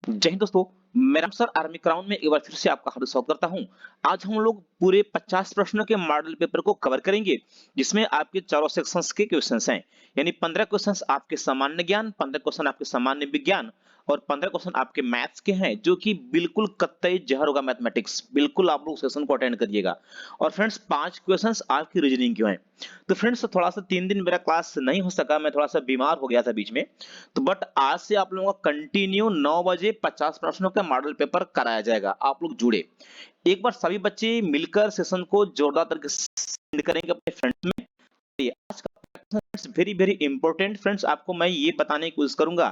जय हिंद दोस्तों। मेरा नाम सर आर्मी क्राउन में एक बार फिर से आपका हार्दिक स्वागत करता हूं। आज हम लोग पूरे 50 प्रश्नों के मॉडल पेपर को कवर करेंगे, जिसमें आपके चारों सेक्शंस के क्वेश्चंस हैं। यानी 15 क्वेश्चंस आपके सामान्य ज्ञान, 15 क्वेश्चन आपके सामान्य विज्ञान और 15 क्वेश्चन आपके मैथ्स के हैं, जो कि बिल्कुल कतई जहर होगा मैथमेटिक्स। बिल्कुल आप लोग सेशन को अटेंड करिएगा। और फ्रेंड्स 5 क्वेश्चंस आपकी रीजनिंग के हैं। तो फ्रेंड्स थोड़ा सा 3 दिन मेरा क्लास नहीं हो सका, मैं थोड़ा सा बीमार हो गया था बीच में। तो बट आज से आप लोगों का कंटिन्यू 9 बजे 50 प्रश्नों का मॉडल पेपर कराया जाएगा। आप लोग जुड़े। एक बार सभी बच्चे मिलकर सेशन को जोरदार तरीके से सेंड करेंगे अपने फ्रेंड्स में। ये आज का वेरी वेरी इंपॉर्टेंट फ्रेंड्स, आपको मैं ये बताने की कोशिश करूंगा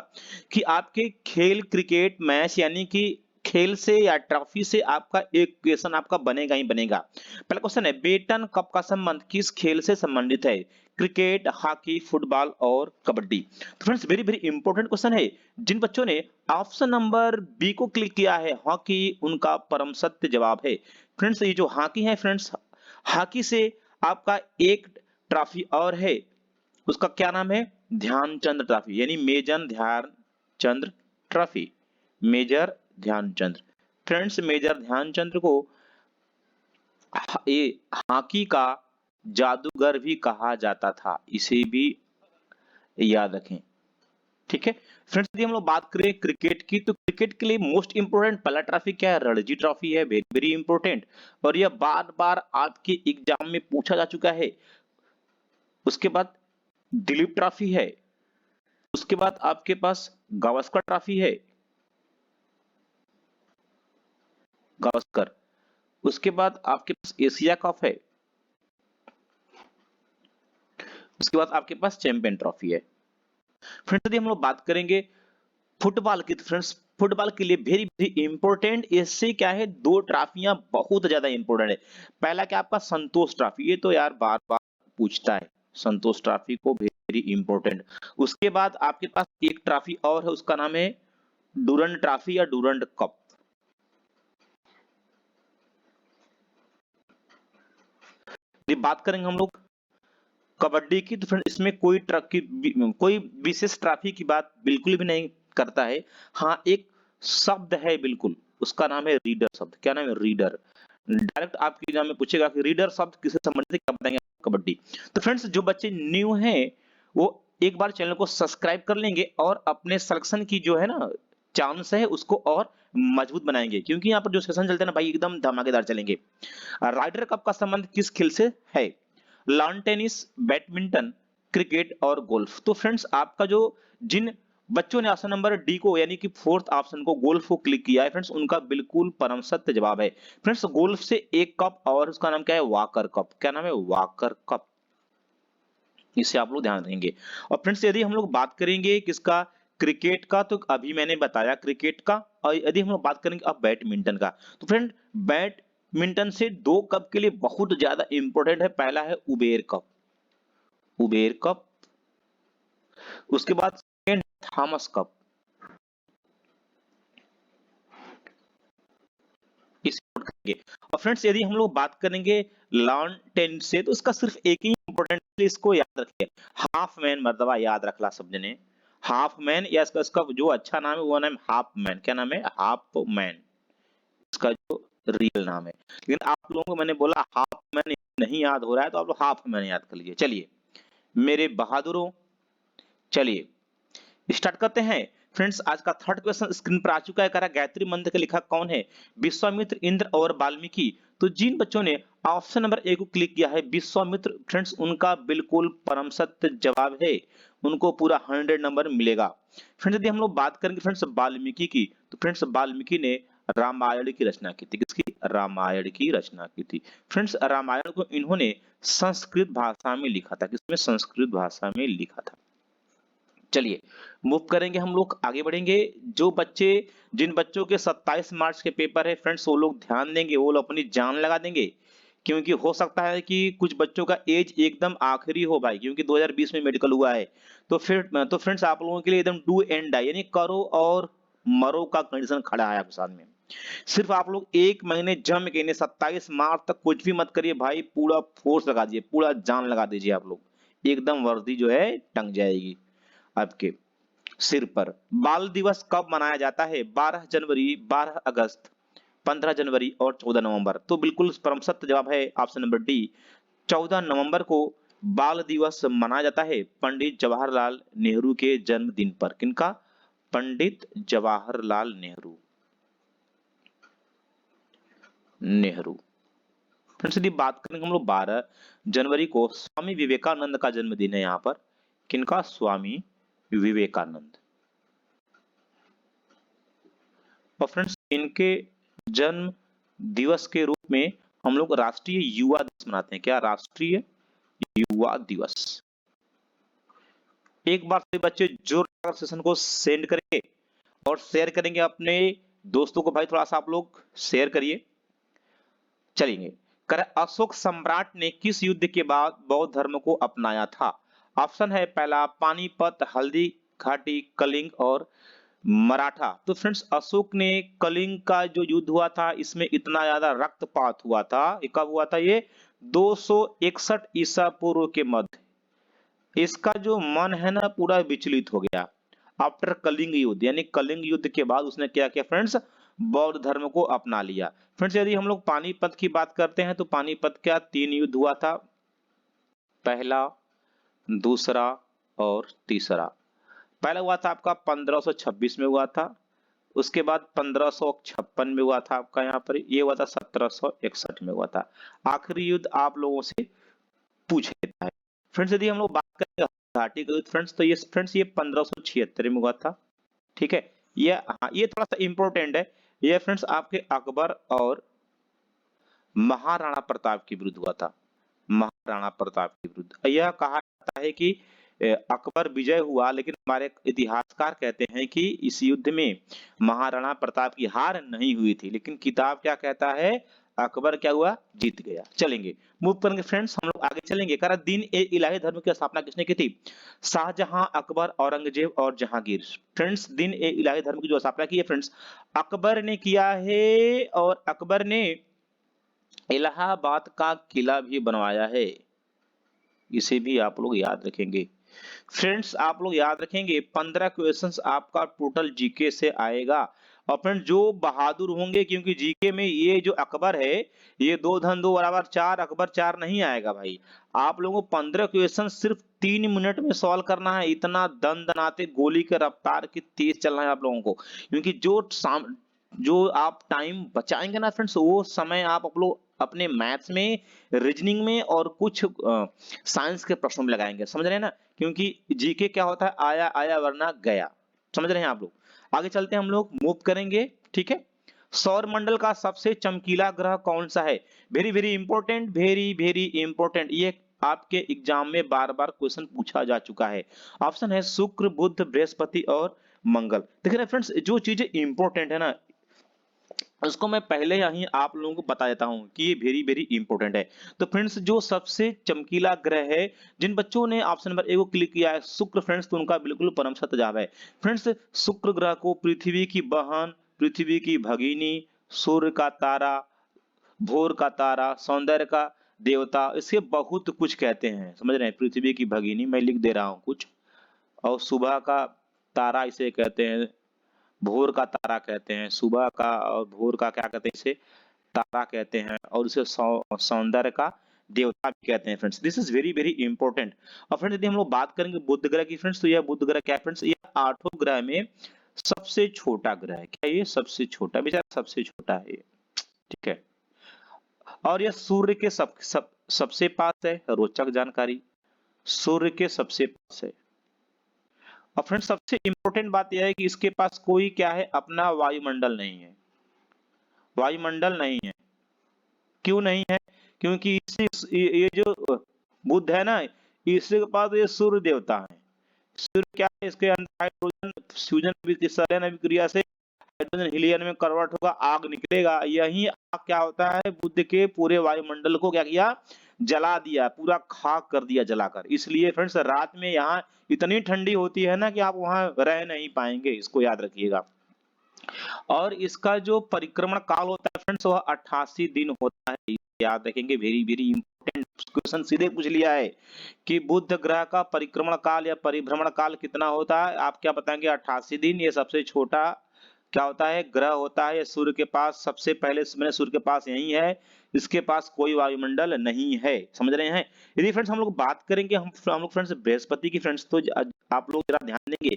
कि आपके खेल क्रिकेट मैच यानी कि खेल से या ट्रॉफी से आपका एक क्वेश्चन आपका बनेगा ही बनेगा। पहला क्वेश्चन है, बेटन कप का संबंध किस खेल से संबंधित है? क्रिकेट, हॉकी, फुटबॉल और कबड्डी। तो friends very very important question है। जिन बच्चों ने ऑप्शन नंबर बी को क्लिक किया है हॉकी, उनका परम सत्य जवाब है। फ्रेंड्स ये जो हॉकी है फ्रेंड्स, हॉकी से आपका एक ट्रॉफी और है, उसका क्या नाम है? ध्यानचंद ट्रॉफी, यानी major Dhyan Chand trophy. Major Dhyan Chand. Friends major Dhyan Chand को ये हॉकी का जादूगर भी कहा जाता था, इसे भी याद रखें। ठीक है फ्रेंड्स, यदि हम लोग बात करें क्रिकेट की, तो क्रिकेट के लिए मोस्ट इंपोर्टेंट पहला ट्रॉफी क्या है? रणजी ट्रॉफी है। वेरी वेरी इंपोर्टेंट, और यह बार बार आपके एग्जाम में पूछा जा चुका है। उसके बाद दिलीप ट्रॉफी है। उसके बाद आपके पास गावस्कर ट्रॉफी है, गावस्कर। उसके बाद आपके पास एशिया कप है। उसके बाद आपके पास चैंपियन ट्रॉफी है। फ्रेंड्स यदि हम लोग बात करेंगे फुटबॉल की, तो फ्रेंड्स फुटबॉल के लिए वेरी वेरी इंपॉर्टेंट इससे क्या है, दो ट्रॉफियां बहुत ज्यादा इंपॉर्टेंट है। पहला क्या आपका संतोष ट्रॉफी, ये तो यार बार बार पूछता है, संतोष ट्रॉफी को वेरी इंपॉर्टेंट। उसके बाद आपके पास एक ट्रॉफी और है, उसका नाम है डूरंड ट्रॉफी या डूरंड कप। यदि बात करेंगे हम लोग कबड्डी की, तो फ्रेंड इसमें कोई विशेष ट्रॉफी की बात बिल्कुल भी नहीं करता है। हाँ एक शब्द है बिल्कुल, उसका नाम है रीडर शब्द। क्या नाम है? रीडर। डायरेक्ट आपके एग्जाम में पूछेगा कि रीडर शब्द किससे संबंधित है, क्या बताएंगे आप? कबड्डी। तो फ्रेंड्स जो बच्चे न्यू हैं वो एक बार चैनल को सब्सक्राइब कर लेंगे और अपने सिलेक्शन की जो है ना चांस है उसको और मजबूत बनाएंगे, क्योंकि यहाँ पर जो सेशन चलते हैं ना भाई एकदम धमाकेदार चलेंगे। राइडर कप का संबंध किस खेल से है? लॉन टेनिस, बैडमिंटन, क्रिकेट और गोल्फ। तो फ्रेंड्स आपका जो जिन बच्चों ने ऑप्शन नंबर डी को यानी कि फोर्थ ऑप्शन को गोल्फ को क्लिक किया है फ्रेंड्स, उनका बिल्कुल परम सत्य जवाब है। फ्रेंड्स गोल्फ से एक कप और उसका नाम क्या है? Walker cup. क्या नाम है? Walker cup. इसे आप लोग ध्यान रखेंगे। और फ्रेंड्स यदि हम लोग बात करेंगे किसका? क्रिकेट का, तो अभी मैंने बताया क्रिकेट का। और यदि हम लोग बात करेंगे अब बैडमिंटन का, तो फ्रेंड बैडमिंटन से दो कप के लिए बहुत ज्यादा इंपॉर्टेंट है। पहला है उबेर कप, उबेर कप। उसके बाद सेकंड थॉमस कप। इसे नोट करेंगे। और फ्रेंड्स यदि हम लोग बात करेंगे लॉन टेनिस से, तो इसका सिर्फ एक ही इंपॉर्टेंट, इसको याद रखिए, हाफ मैन मर्दबा याद रखला सब ने। हाफ मैन, या इसका जो अच्छा नाम है वो नाम हाफ मैन। क्या नाम है? हाफ मैन, इसका जो रियल नाम है। लेकिन आप लोगों को मैंने बोला हाफ मैन नहीं याद हो रहा है, तो आप लोग हाफ मैन याद कर लीजिए। चलिए मेरे बहादुरों, चलिए स्टार्ट करते हैं। फ्रेंड्स आज का थर्ड क्वेश्चन स्क्रीन पर आ चुका है। कह रहा गायत्री मंत्र के लेखक कौन है? विश्वामित्र, इंद्र और वाल्मीकि। तो जिन बच्चों ने ऑप्शन नंबर ए को क्लिक किया है विश्वामित्र, फ्रेंड्स उनका बिल्कुल परम सत्य जवाब है, उनको पूरा 100 नंबर मिलेगा। फ्रेंड्स यदि हम लोग बात करेंगे फ्रेंड्स वाल्मीकि की, तो फ्रेंड्स वाल्मीकि ने रामायण की रचना की थी। किसकी? रामायण की रचना की थी। फ्रेंड्स रामायण को इन्होंने संस्कृत भाषा में लिखा था। किसमें? संस्कृत भाषा में लिखा था। चलिए मूव करेंगे, हम लोग आगे बढ़ेंगे। जो बच्चे जिन बच्चों के 27 मार्च के पेपर है फ्रेंड्स, वो लोग ध्यान देंगे, वो लोग अपनी जान लगा देंगे, क्योंकि हो सकता है कि कुछ बच्चों का एज एकदम आखिरी हो भाई, क्योंकि 2020 में मेडिकल हुआ है। तो फ्रेंड्स आप लोगों के लिए एकदम डू एंड डाई, यानी करो और मरो का कंडीशन खड़ा है आपके सामने। सिर्फ आप लोग एक महीने जम के 27 मार्च तक कुछ भी मत करिए भाई, पूरा फोर्स लगा दीजिए, पूरा जान लगा दीजिए। आप लोग एकदम वर्दी जो है टंग जाएगी आपके। सिर पर। बाल दिवस कब मनाया जाता है? 12 जनवरी, 12 अगस्त, 15 जनवरी और 14 नवंबर। तो बिल्कुल परम सत्य जवाब है ऑप्शन नंबर डी, 14 नवंबर को बाल दिवस मनाया जाता है पंडित जवाहरलाल नेहरू के जन्मदिन पर। किनका? पंडित जवाहरलाल नेहरू। नेहरू। फ्रेंड्स यदि बात करेंगे हम लोग 12 जनवरी को स्वामी विवेकानंद का जन्मदिन है यहाँ पर। किनका? स्वामी विवेकानंद। और फ्रेंड्स इनके जन्म दिवस के रूप में हम लोग राष्ट्रीय युवा दिवस मनाते हैं। क्या? राष्ट्रीय युवा दिवस। एक बार से बच्चे जोर लगाकर सेशन को सेंड करेंगे और शेयर करेंगे अपने दोस्तों को। भाई थोड़ा सा आप लोग शेयर करिए। चलेंगे। अशोक सम्राट ने किस युद्ध के बाद बौद्ध धर्म को अपनाया था? ऑप्शन है पहला पानीपत, हल्दी घाटी, कलिंग और मराठा। तो फ्रेंड्स अशोक ने कलिंग का जो युद्ध हुआ था इसमें इतना ज्यादा रक्तपात हुआ था। ये कब हुआ था? ये 261 ईसा पूर्व के मध्य। इसका जो मन है ना पूरा विचलित हो गया आफ्टर कलिंग युद्ध। यानी कलिंग युद्ध के बाद उसने क्या किया फ्रेंड्स? बौद्ध धर्म को अपना लिया। फ्रेंड्स यदि हम लोग पानीपत की बात करते हैं तो पानीपत का 3 युद्ध हुआ था, पहला, दूसरा और तीसरा। पहला हुआ था आपका 1526 में हुआ था, उसके बाद 1556 में हुआ था आपका यहाँ पर, ये हुआ था 1761 में हुआ था। आखिरी युद्ध आप लोगों से पूछ लेता है। फ्रेंड्स यदि हम लोग बात करें घाटी का युद्ध फ्रेंड्स, तो ये 1576 में हुआ था। ठीक है, ये हाँ ये थोड़ा सा इंपॉर्टेंट है। ये फ्रेंड्स आपके अकबर और महाराणा प्रताप के विरुद्ध हुआ था। महाराणा प्रताप के विरुद्ध। यह कहा जाता है कि अकबर विजय हुआ, लेकिन हमारे इतिहासकार कहते हैं कि इस युद्ध में महाराणा प्रताप की हार नहीं हुई थी, लेकिन किताब क्या कहता है? अकबर क्या हुआ? जीत गया। चलेंगे, मूव करेंगे फ्रेंड्स, हम लोग आगे चलेंगे। करा दीन ए इलाही धर्म की स्थापना किसने की थी? शाहजहां, अकबर, औरंगजेब और जहांगीर। फ्रेंड्स दीन ए इलाही धर्म की जो स्थापना की है फ्रेंड्स अकबर ने किया है, और अकबर ने इलाहाबाद का किला भी बनवाया है। इसे भी आप लोग याद रखेंगे। फ्रेंड्स आप लोग याद रखेंगे 15 क्वेश्चंस आपका टोटल जीके से आएगा। और फ्रेंड जो बहादुर होंगे, क्योंकि जीके में ये जो अकबर है ये 2 धन 2 बराबर 4, अकबर 4 नहीं आएगा भाई। आप लोगों को 15 क्वेश्चन सिर्फ 3 मिनट में सॉल्व करना है। इतना दन दनाते गोली के रफ्तार की तेज चलना है आप लोगों को, क्योंकि जो आप टाइम बचाएंगे ना फ्रेंड्स, वो समय आप लोग अपने मैथ्स में, रीजनिंग में और कुछ साइंस के प्रश्नों में लगाएंगे। समझ रहे हैं ना? क्योंकि जीके क्या होता है? आया आया वरना गया। समझ रहे हैं आप लोग? आगे चलते हैं, हम लोग मूव करेंगे। ठीक है, सौर मंडल का सबसे चमकीला ग्रह कौन सा है? Very very important, very very important. ये आपके एग्जाम में बार बार क्वेश्चन पूछा जा चुका है। ऑप्शन है शुक्र, बुध, बृहस्पति और मंगल। देखिए ना फ्रेंड्स, जो चीजें इंपॉर्टेंट है ना उसको मैं पहले यहीं आप लोगों को बता देता हूं कि ये वेरी वेरी इंपॉर्टेंट है। तो फ्रेंड्स जो सबसे चमकीला ग्रह है, जिन बच्चों ने ऑप्शन नंबर ए को क्लिक किया है शुक्र फ्रेंड्स, तो उनका बिल्कुल परम सत्य जवाब है। फ्रेंड्स शुक्र ग्रह को पृथ्वी की बहन, पृथ्वी की भगिनी, सूर्य का तारा, भोर का तारा, सौंदर्य का देवता, इसके बहुत कुछ कहते हैं। समझ रहे हैं? पृथ्वी की भगिनी मैं लिख दे रहा हूँ कुछ, और सुबह का तारा इसे कहते हैं, भोर का तारा कहते हैं, सुबह का और भोर का क्या कहते हैं? इसे तारा कहते हैं, और उसे सौंदर्य का देवता भी कहते हैं friends. This is very very important. और फ्रेंड्स यदि हम लोग बात करेंगे बुध ग्रह की फ्रेंड्स, तो यह बुध ग्रह क्या है फ्रेंड्स? यह 8 ग्रह में सबसे छोटा ग्रह है। क्या ये सबसे छोटा? बेचारा सबसे छोटा है ये। ठीक है, और यह सूर्य के सबसे पास है। रोचक जानकारी, सूर्य के सबसे पास है। और फ्रेंड्स सबसे इंपॉर्टेंट बात यह है कि इसके पास कोई क्या है? अपना वायुमंडल नहीं है। वायुमंडल नहीं है। क्यों नहीं है? क्योंकि ये जो बुध है ना, इसके पास ये सूर्य देवता है। सूर्य क्या है? इसके अंदर हाइड्रोजन फ्यूजन अभिक्रिया से हाइड्रोजन हीलियम में कन्वर्ट होगा, आग निकलेगा। यही आग क्या होता है? बुध के पूरे वायुमंडल को क्या किया? जला दिया, पूरा खाक कर दिया जलाकर। इसलिए फ्रेंड्स रात में यहाँ इतनी ठंडी होती है ना कि आप वहां रह नहीं पाएंगे। इसको याद रखिएगा। और इसका जो परिक्रमण काल होता है फ्रेंड्स वह 88 दिन होता है। याद रखेंगे, वेरी वेरी इंपॉर्टेंट क्वेश्चन सीधे पूछ लिया है कि बुध ग्रह का परिक्रमण काल या परिभ्रमण काल कितना होता है? आप क्या बताएंगे? 88 दिन। ये सबसे छोटा क्या होता है? ग्रह होता है। ये सूर्य के पास सबसे पहले मैंने सूर्य के पास यही है, इसके पास कोई वायुमंडल नहीं है। समझ रहे हैं? यदि फ्रेंड्स हम लोग बात करेंगे, हम लोग फ्रेंड्स बृहस्पति की, फ्रेंड्स तो आप लोग जरा ध्यान देंगे,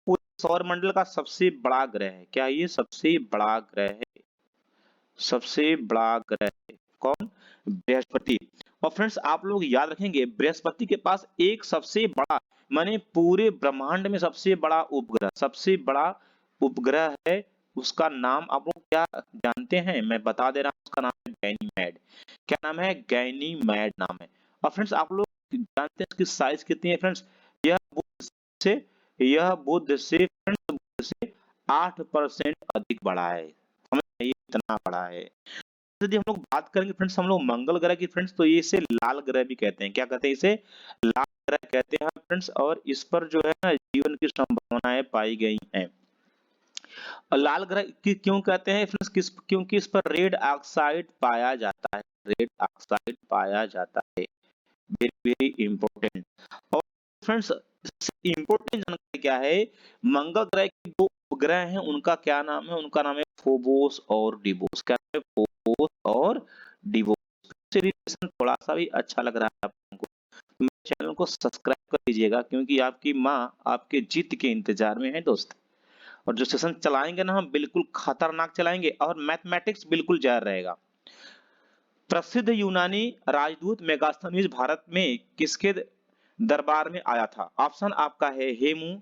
पूरे सौर मंडल का सबसे बड़ा ग्रह है। क्या ये सबसे बड़ा ग्रह है? सबसे बड़ा ग्रह है कौन? बृहस्पति। और फ्रेंड्स आप लोग याद रखेंगे, बृहस्पति के पास एक सबसे बड़ा, माने पूरे ब्रह्मांड में सबसे बड़ा उपग्रह, सबसे बड़ा उपग्रह है। उसका नाम आप लोग क्या जानते हैं? मैं बता दे रहा हूं, उसका नाम है गैनीमेड। क्या नाम है? गैनीमेड नाम है। और फ्रेंड्स आप लोग जानते हैं इसकी साइज कितनी है? फ्रेंड्स यह बुध से यह बुध से फ्रेंड्स बुध से 8% अधिक बड़ा है। समझ रहे हैं? ये इतना बड़ा है। यदि हम लोग बात करेंगे फ्रेंड्स हम लोग मंगल ग्रह की, फ्रेंड्स तो ये इसे लाल ग्रह भी कहते हैं। क्या कहते हैं? इसे लाल ग्रह कहते हैं फ्रेंड्स। और इस पर जो है ना जीवन की संभावनाएं पाई गई हैं। और लाल ग्रह क्यों कहते हैं फ्रेंड्स? क्योंकि इस पर रेड ऑक्साइड पाया जाता है। रेड ऑक्साइड पाया जाता है। Very very important. और फ्रेंड्स इंपॉर्टेंट जानकारी क्या है? मंगल ग्रह के दो उपग्रह हैं, उनका क्या नाम है? उनका नाम है फोबोस और डिवोस। क्या है? फोबोस और डिवोस। रिलेशन थोड़ा सा भी अच्छा लग रहा है आपको, तो मेरे चैनल को सब्सक्राइब कर दीजिएगा, क्योंकि आपकी माँ आपके जीत के इंतजार में है दोस्त। और जो सेशन चलाएंगे ना हम बिल्कुल खतरनाक चलाएंगे, और मैथमेटिक्स बिल्कुल जारी रहेगा। प्रसिद्ध यूनानी राजदूत मेगास्थनीज भारत में किसके दरबार में आया था? ऑप्शन आपका है हेमू,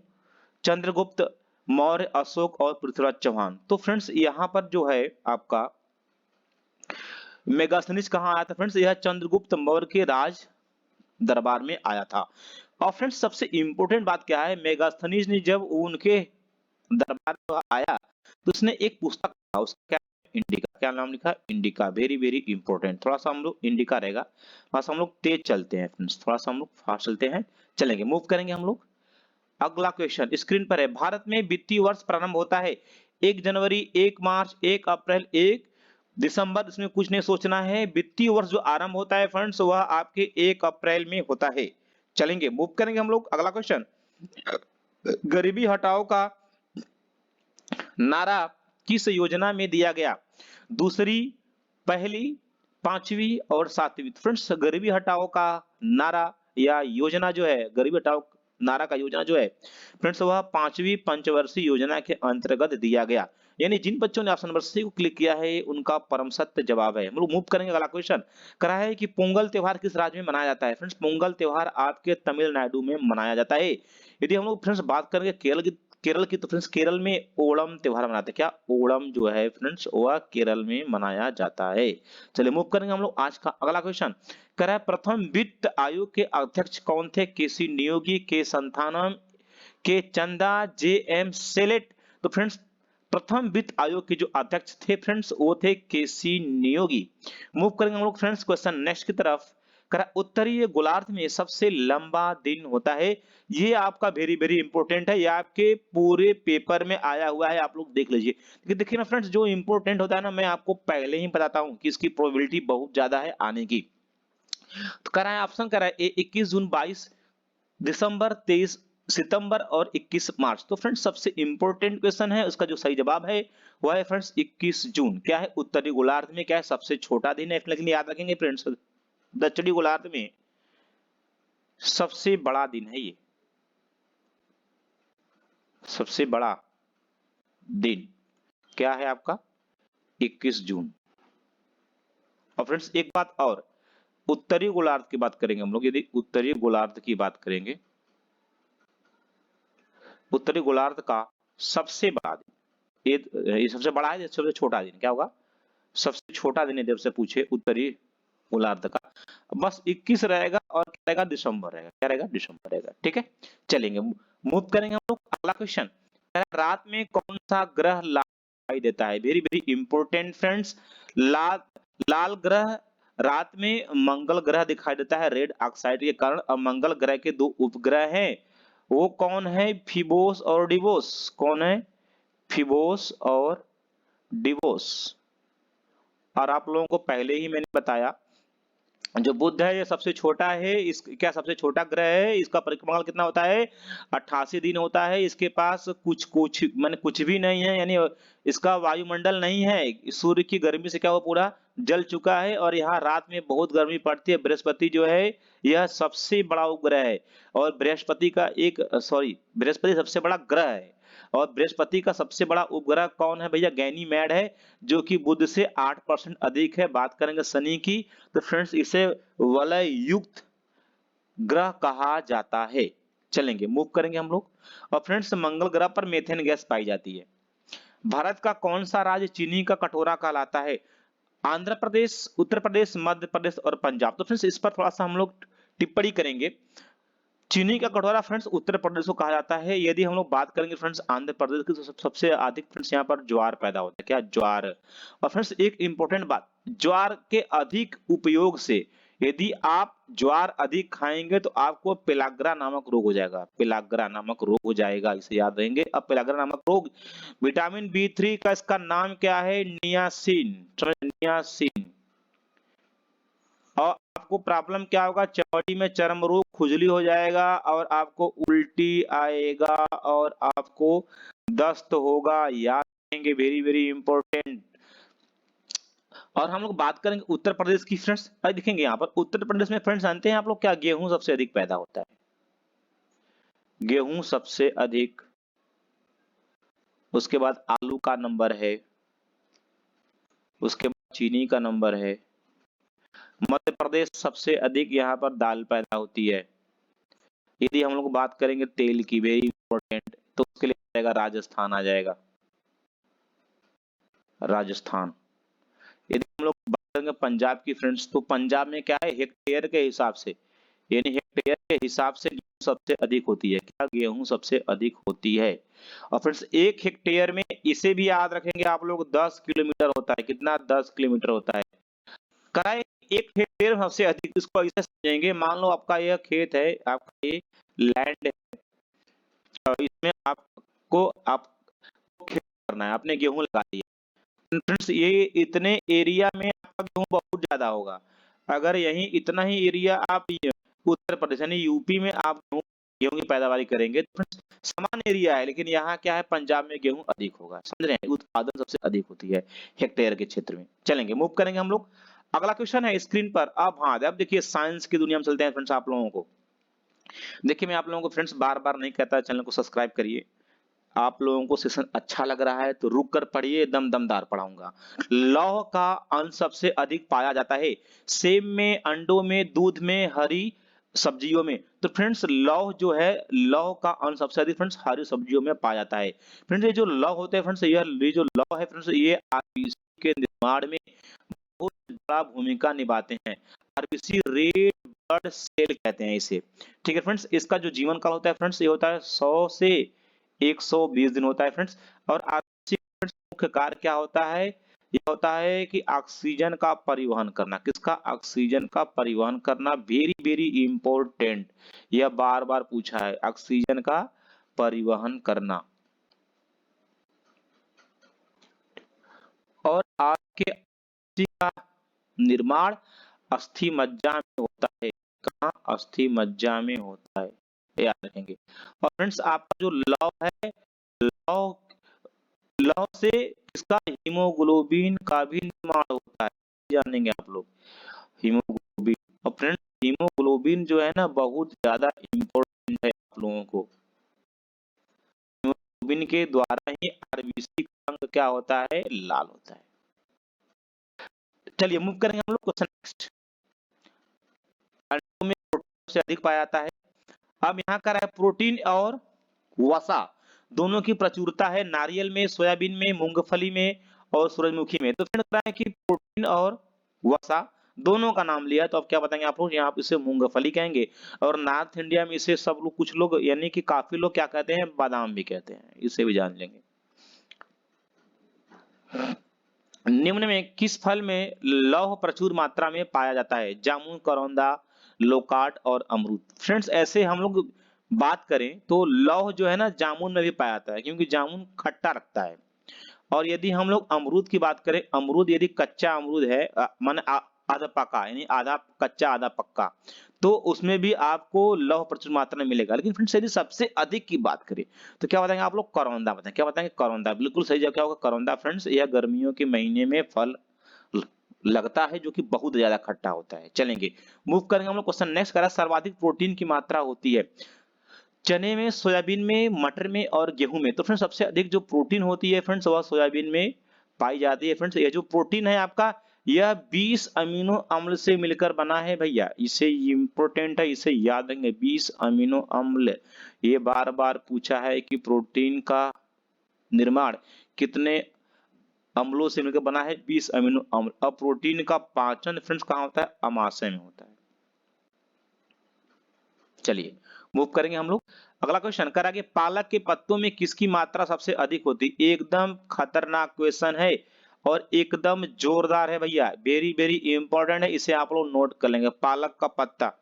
चंद्रगुप्त मौर्य, अशोक और पृथ्वीराज चौहान। तो फ्रेंड्स यहाँ पर जो है आपका मेगास्थनीज कहाँ आया था? फ्रेंड्स यह चंद्रगुप्त मौर्य के राज दरबार में आया था। और फ्रेंड्स सबसे इंपॉर्टेंट बात क्या है? मेगास्थनीज ने जब उनके दरबार में आया तो उसने एक पुस्तक लिखा, उसका क्या? इंडिका। क्या नाम लिखा? इंडिका। Very very important. थोड़ा सा हम लोग इंडिका रहेगा, थोड़ा सा हम लोग तेज चलते हैं फ्रेंड्स, थोड़ा सा हम लोग फास्ट चलते हैं, चलेंगे, मूव करेंगे हम लोग। अगला क्वेश्चन स्क्रीन पर है। भारत में वित्तीय वर्ष प्रारंभ होता है 1 जनवरी, 1 मार्च, 1 अप्रैल, 1 दिसंबर। इसमें कुछ नहीं सोचना है। वित्तीय वर्ष जो आरंभ होता है फ्रेंड्स वह आपके 1 अप्रैल में होता है। चलेंगे, मूव करेंगे हम लोग। अगला क्वेश्चन, गरीबी हटाओ का नारा किस योजना में दिया गया? दूसरी, पहली, पांचवी और सातवीं। फ्रेंड्स गरीबी हटाओ का नारा या योजना जो है, गरीबी हटाओ नारा का योजना जो है फ्रेंड्स वह पांचवी पंचवर्षीय योजना के अंतर्गत दिया गया। यानी जिन बच्चों ने ऑप्शन नंबर सी को क्लिक किया है उनका परम सत्य जवाब है। हम लोग मूव करेंगे। अगला क्वेश्चन करा है कि पोंगल त्योहार किस राज्य में मनाया जाता है? फ्रेंड्स पोंगल त्योहार आपके तमिलनाडु में मनाया जाता है। यदि हम लोग फ्रेंड्स बात करेंगे केरल की तो फ्रेंड्स केरल में ओणम त्योहार मनाते हैं। क्या? ओणम जो है फ्रेंड्स वह केरल में मनाया जाता है। चलिए मूव करेंगे हम लोग। आज का अगला क्वेश्चन कह रहा है प्रथम वित्त आयोग के अध्यक्ष कौन थे? केसी नियोगी, के संथानम, के चंदा, जे एम सेलेट। तो फ्रेंड्स प्रथम वित्त आयोग के जो अध्यक्ष थे फ्रेंड्स वो थे केसी नियोगी। मूव करेंगे हम लोग फ्रेंड्स क्वेश्चन नेक्स्ट की तरफ। करा उत्तरीय गोलार्ध में सबसे लंबा दिन होता है। ये आपका वेरी वेरी इंपॉर्टेंट है, ये आपके पूरे पेपर में आया हुआ है, आप लोग देख लीजिए। देखिए ना फ्रेंड्स जो इंपॉर्टेंट होता है ना मैं आपको पहले ही बताता हूं कि इसकी प्रोबेबिलिटी बहुत ज्यादा है आने की। तो कह रहा है ऑप्शन कह रहा है 21 जून, 22 दिसंबर, 23 सितंबर और 21 मार्च। तो फ्रेंड्स सबसे इंपॉर्टेंट क्वेश्चन है, उसका जो सही जवाब है वह है फ्रेंड्स 21 जून। क्या है? उत्तरी गोलार्ध में क्या है? सबसे छोटा दिन है, लेकिन याद रखेंगे फ्रेंड्स दक्षिणी गोलार्ध में सबसे बड़ा दिन है ये, सबसे बड़ा दिन क्या है आपका? 21 जून। और फ्रेंड्स एक बात और, उत्तरी गोलार्ध की बात करेंगे हम लोग, यदि उत्तरी गोलार्ध की बात करेंगे, उत्तरी गोलार्ध का सबसे बड़ा दिन ये सबसे बड़ा है, सबसे छोटा दिन क्या होगा? सबसे छोटा दिन यदि आपसे पूछे उत्तरी गोलार्ध का, बस 21 रहेगा और क्या रहेगा? दिसंबर रहेगा। क्या रहेगा? दिसंबर रहेगा। ठीक है, चलेंगे, मूव करेंगे हम लोग। अगला क्वेश्चन, रात में कौन सा ग्रह लाल दिखाई देता है? Very very important friends. लाल लाल ग्रह रात में मंगल ग्रह दिखाई देता है रेड ऑक्साइड के कारण। और मंगल ग्रह के दो उपग्रह हैं, वो कौन है? फिबोस और डिवोस। कौन है? फिबोस और डिवोस। और आप लोगों को पहले ही मैंने बताया जो बुध है ये सबसे छोटा है, इस क्या सबसे छोटा ग्रह है, इसका परिक्रमण काल कितना होता है? 88 दिन होता है। इसके पास कुछ माने कुछ भी नहीं है, यानी इसका वायुमंडल नहीं है। सूर्य की गर्मी से क्या वो पूरा जल चुका है और यहाँ रात में बहुत गर्मी पड़ती है। बृहस्पति जो है यह सबसे बड़ा उपग्रह है और बृहस्पति का बृहस्पति सबसे बड़ा ग्रह है और बृहस्पति का सबसे बड़ा उपग्रह कौन है भैया? गैनीमेड है, जो कि बुध से 8% अधिक है। बात करेंगे शनि की, तो फ्रेंड्स इसे वलय युक्त ग्रह कहा जाता है। चलेंगे, मूव करेंगे हम लोग। और फ्रेंड्स मंगल ग्रह पर मेथेन गैस पाई जाती है। भारत का कौन सा राज्य चीनी का कटोरा कहलाता है? आंध्र प्रदेश, उत्तर प्रदेश, मध्य प्रदेश और पंजाब। तो फ्रेंड्स इस पर थोड़ा सा हम लोग टिप्पणी करेंगे। चीनी का कटोरा फ्रेंड्स उत्तर प्रदेश को कहा जाता है। यदि हम लोग बात करेंगे फ्रेंड्स आंध्र प्रदेश की, तो सबसे अधिक फ्रेंड्स यहाँ पर ज्वार पैदा होता है। क्या? ज्वार। और फ्रेंड्स एक इंपॉर्टेंट बात, ज्वार के अधिक उपयोग से यदि आप ज्वार अधिक खाएंगे तो आपको पेलाग्रा नामक रोग हो जाएगा। पेलाग्रा नामक रोग हो जाएगा, इसे याद रहेंगे। अब पेलाग्रा नामक रोग, विटामिन B3 का इसका नाम क्या है? नियासिन। नियासिन। और आपको प्रॉब्लम क्या होगा? चमड़ी में चर्म रोग, खुजली हो जाएगा और आपको उल्टी आएगा और आपको दस्त होगा। याद रखेंगे, वेरी वेरी इंपॉर्टेंट। और हम लोग बात करेंगे उत्तर प्रदेश की फ्रेंड्स। देखेंगे यहाँ पर उत्तर प्रदेश में फ्रेंड्स जानते हैं आप लोग क्या? गेहूं सबसे अधिक पैदा होता है। गेहूं सबसे अधिक, उसके बाद आलू का नंबर है, उसके बाद चीनी का नंबर है। मध्य प्रदेश सबसे अधिक यहाँ पर दाल पैदा होती है। यदि हम लोग बात करेंगे तेल की, वेरी इंपॉर्टेंट, तो उसके लिए आ जाएगा राजस्थान, आ जाएगा राजस्थान। यदि हम लोग बात करेंगे पंजाब की फ्रेंड्स, तो पंजाब में क्या है? हेक्टेयर के हिसाब से, यानी हेक्टेयर के हिसाब से गेहूं सबसे अधिक होती है। क्या? गेहूं सबसे अधिक होती है। और फ्रेंड्स एक हेक्टेयर में, इसे भी याद रखेंगे आप लोग, 10 किलोमीटर होता है। कितना? 10 किलोमीटर होता है। काय एक हेक्टेयर में सबसे अधिक, इसको ऐसे समझेंगे, मान लो आपका यह खेत है, आपका ये लैंड है और इसमें आपको खेती करना है, आपने गेहूं लगा दिया। फ्रेंड्स ये इतने एरिया में आपका गेहूं बहुत ज्यादा होगा। अगर यही इतना ही एरिया आप उत्तर प्रदेश यानी यूपी में आप गेहूं की पैदावारी करेंगे, तो फ्रेंड्स समान एरिया है, लेकिन यहाँ क्या है? पंजाब में गेहूं अधिक होगा। समझ रहे हैं? उत्पादन सबसे अधिक होती है हेक्टेयर के क्षेत्र में। चलेंगे, मूव करेंगे हम लोग। अगला क्वेश्चन है स्क्रीन पर। अब हाँ, अब देखिए साइंस की दुनिया में चलते हैं फ्रेंड्स आप लोगों को। देखिए मैं आप लोगों को फ्रेंड्स बार बार नहीं कहता, चैनल को सब्सक्राइब करिए। आप लोगों को सेशन अच्छा लग रहा है तो रुक कर पढ़िए, एकदम दमदार पढ़ाऊंगा। लौह का अंश सबसे अधिक पाया जाता है सेब में, अंडों में, दूध में, हरी सब्जियों में। तो फ्रेंड्स लौह जो है, लौह का अंश सबसे अधिक फ्रेंड्स हरी सब्जियों में पाया जाता है। फ्रेंड्स ये जो लौह होते हैं फ्रेंड्स, ये जो लौह है फ्रेंड्स, ये आरबीसी के निर्माण में बहुत बड़ा भूमिका निभाते हैं। आरबीसी रेड ब्लड सेल कहते हैं इसे। ठीक है फ्रेंड्स, इसका जो जीवन काल होता है फ्रेंड्स, ये होता है 100 से 120 दिन होता है फ्रेंड्स। और आरबीसी मुख्य कार्य क्या होता है? ये होता है कि ऑक्सीजन का परिवहन करना। किसका? ऑक्सीजन का परिवहन करना। वेरी वेरी इंपॉर्टेंट, यह बार बार पूछा है, ऑक्सीजन का परिवहन करना। और आपके अस्थि का निर्माण अस्थि मज्जा में होता है। कहाँ? अस्थि मज्जा में होता है, याद रखेंगे। और फ्रेंड्स आपका जो लौ है, लौ लौ से इसका हीमोग्लोबिन का भी निर्माण होता है, जानेंगे आप लोग हीमोग्लोबिन। और फ्रेंड्स हीमोग्लोबिन जो है ना, बहुत ज्यादा इंपॉर्टेंट है आप लोगों को। हीमोग्लोबिन के द्वारा ही आरबीसी का रंग क्या होता है? लाल होता है। चलिए मूव करेंगे हम लोग क्वेश्चन नेक्स्ट। अंडों में प्रोटीन सबसे अधिक पाया जाता है। अब यहाँ कर है प्रोटीन और वसा दोनों की प्रचुरता है नारियल में, सोयाबीन में, मूंगफली में और सूरजमुखी में। तो फ्रेंड है कि प्रोटीन और वसा दोनों का नाम लिया, तो अब क्या बताएंगे आप लोग? यहाँ आप इसे मूंगफली कहेंगे और नॉर्थ इंडिया में इसे सब लोग, कुछ लोग यानी कि काफी लोग क्या कहते हैं? बादाम भी कहते हैं। इसे भी जान लेंगे। निम्न में किस फल में लौह प्रचुर मात्रा में पाया जाता है? जामुन, करौंदा, लोकाट और अमरूद। फ्रेंड्स ऐसे हम लोग बात करें तो लौह जो है ना, जामुन में भी पाया जाता है, क्योंकि जामुन खट्टा रखता है। और यदि हम लोग अमरूद की बात करें, अमरूद यदि कच्चा अमरूद है, माने आधा पका, यानी आधा कच्चा आधा पक्का, तो उसमें भी आपको लौह प्रचुर मात्रा में मिलेगा। लेकिन फ्रेंड्स यदि सबसे अधिक की बात करें तो क्या बताएंगे आप लोग? करौंदा बताएं। क्या बताएंगे? करौंदा। बिल्कुल सही जवाब क्या होगा? करौंदा फ्रेंड्स। यह गर्मियों के महीने में फल ल- लगता है जो कि बहुत ज्यादा खट्टा होता है। चलेंगे, मूव करेंगे हम लोग। क्वेश्चन नेक्स्ट करा, सर्वाधिक प्रोटीन की मात्रा होती है चने में, सोयाबीन में, मटर में और गेहूं में। तो फ्रेंड्स सबसे अधिक जो प्रोटीन होती है फ्रेंड्स वह सोयाबीन में पाई जाती है। फ्रेंड्स ये जो प्रोटीन है आपका, यह 20 अमीनो अम्ल से मिलकर बना है भैया। इसे इंपॉर्टेंट है, इसे याद रखेंगे, 20 अमीनो अम्ल। ये बार बार पूछा है कि प्रोटीन का निर्माण कितने अम्लों से मिलकर बना है? 20 अमीनो अम्ल। अब प्रोटीन का पाचन फ्रेंड्स कहाँ होता है? अमाशय में होता है। चलिए, मूव करेंगे हम लोग। अगला क्वेश्चन करा कि पालक के पत्तों में किसकी मात्रा सबसे अधिक होती है? एकदम खतरनाक क्वेश्चन है और एकदम जोरदार है भैया, वेरी वेरी इंपॉर्टेंट है, इसे आप लोग नोट कर लेंगे। पालक का पत्ता,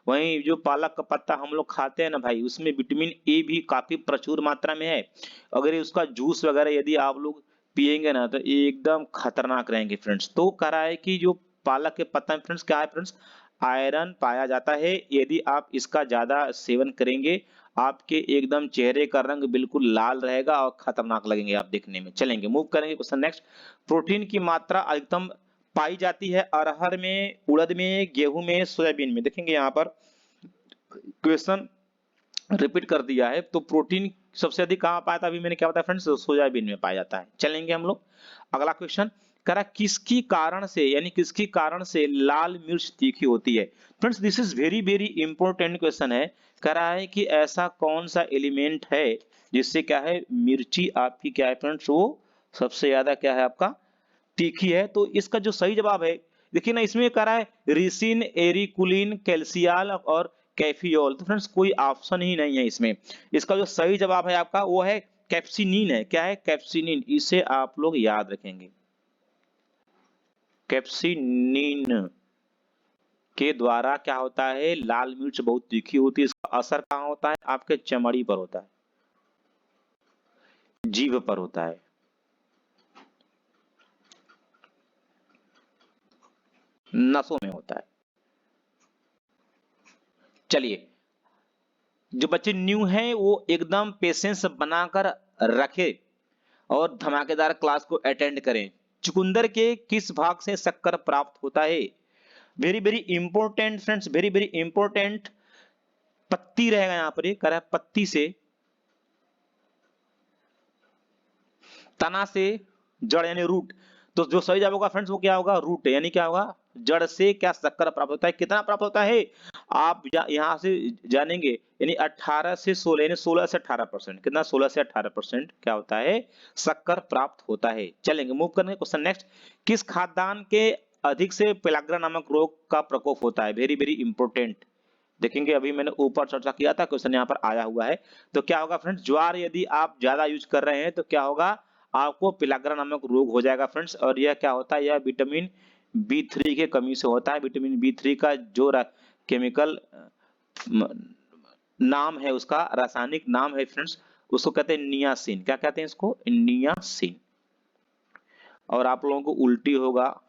वहीं जो पालक का पत्ता हम लोग खाते हैं ना भाई, उसमें विटामिन ए भी काफी प्रचुर मात्रा में है। अगर ये उसका जूस वगैरह यदि आप लोग पिएंगे ना तो एकदम खतरनाक रहेंगे फ्रेंड्स। तो कह रहा है कि जो पालक के पत्ता में फ्रेंड्स क्या है फ्रेंड्स? आयरन पाया जाता है। यदि आप इसका ज्यादा सेवन करेंगे, आपके एकदम चेहरे का रंग बिल्कुल लाल रहेगा और खतरनाक लगेंगे आप देखने में। चलेंगे, मूव करेंगे क्वेश्चन नेक्स्ट। प्रोटीन की मात्रा अधिकतम पाई जाती है अरहर में, उड़द में, गेहूं में, सोयाबीन में। देखेंगे यहाँ पर क्वेश्चन रिपीट कर दिया है। तो प्रोटीन सबसे अधिक कहाँ पाया था? अभी मैंने क्या बताया फ्रेंड्स? सोयाबीन में पाया जाता है। चलेंगे हम लोग। अगला क्वेश्चन करा, किसकी कारण से, यानी किसकी कारण से लाल मिर्च तीखी होती है? Friends this is very very important question है। कह रहा है कि ऐसा कौन सा एलिमेंट है जिससे क्या है मिर्ची आपकी क्या है फ्रेंड्स वो सबसे ज्यादा क्या है आपका तीखी है? तो इसका जो सही जवाब है, देखिए ना, इसमें कह रहा है रिसिन, एरिकुलिन, कैल्सियाल और कैफियोल। तो फ्रेंड्स कोई ऑप्शन ही नहीं है इसमें। इसका जो सही जवाब है आपका वो है कैप्सिनीन है। क्या है? कैप्सिनीन। इसे आप लोग याद रखेंगे। कैप्सिनीन के द्वारा क्या होता है? लाल मिर्च बहुत तीखी होती है। इसका असर कहाँ होता है? आपके चमड़ी पर होता है, जीभ पर होता है, नसों में होता है। चलिए, जो बच्चे न्यू हैं वो एकदम पेशेंस बनाकर रखे और धमाकेदार क्लास को अटेंड करें। चुकंदर के किस भाग से शक्कर प्राप्त होता है? Very very important friends, very very important. पत्ती रहेगा यहाँ पर, ये कह रहा है पत्ती से, तना से, जड़ यानी रूट। तो जो सही जवाब होगा फ्रेंड्स वो क्या होगा? रूट, यानी क्या होगा? जड़ से क्या शक्कर प्राप्त होता है? कितना प्राप्त होता है आप यहाँ से जानेंगे, यानी 18 से 16, यानी 16 से 18%। कितना? 16 से 18% क्या होता है? शक्कर प्राप्त होता है। चलेंगे, मूव करेंगे क्वेश्चन नेक्स्ट। किस खाद्यान्न के अधिक से पेलाग्रा नामक रोग का प्रकोप होता है? Very very important. देखेंगे, अभी मैंने ऊपर चर्चा किया था, क्वेश्चन यहाँ पर आया हुआ है। तो क्या होगा फ्रेंड्स? ज्वार यदि आप ज्यादा यूज कर रहे हैं तो क्या होगा? आपको पिलाग्रा नामक रोग हो जाएगा फ्रेंड्स। और यह क्या होता है? यह विटामिन B3 की कमी से होता है। विटामिन B3 का जो केमिकल नाम है, उसका रासायनिक नाम है फ्रेंड्स, उसको कहते हैं नियासिन। क्या कहते हैं इसको? नियासिन। और आप लोगों को उल्टी होगा,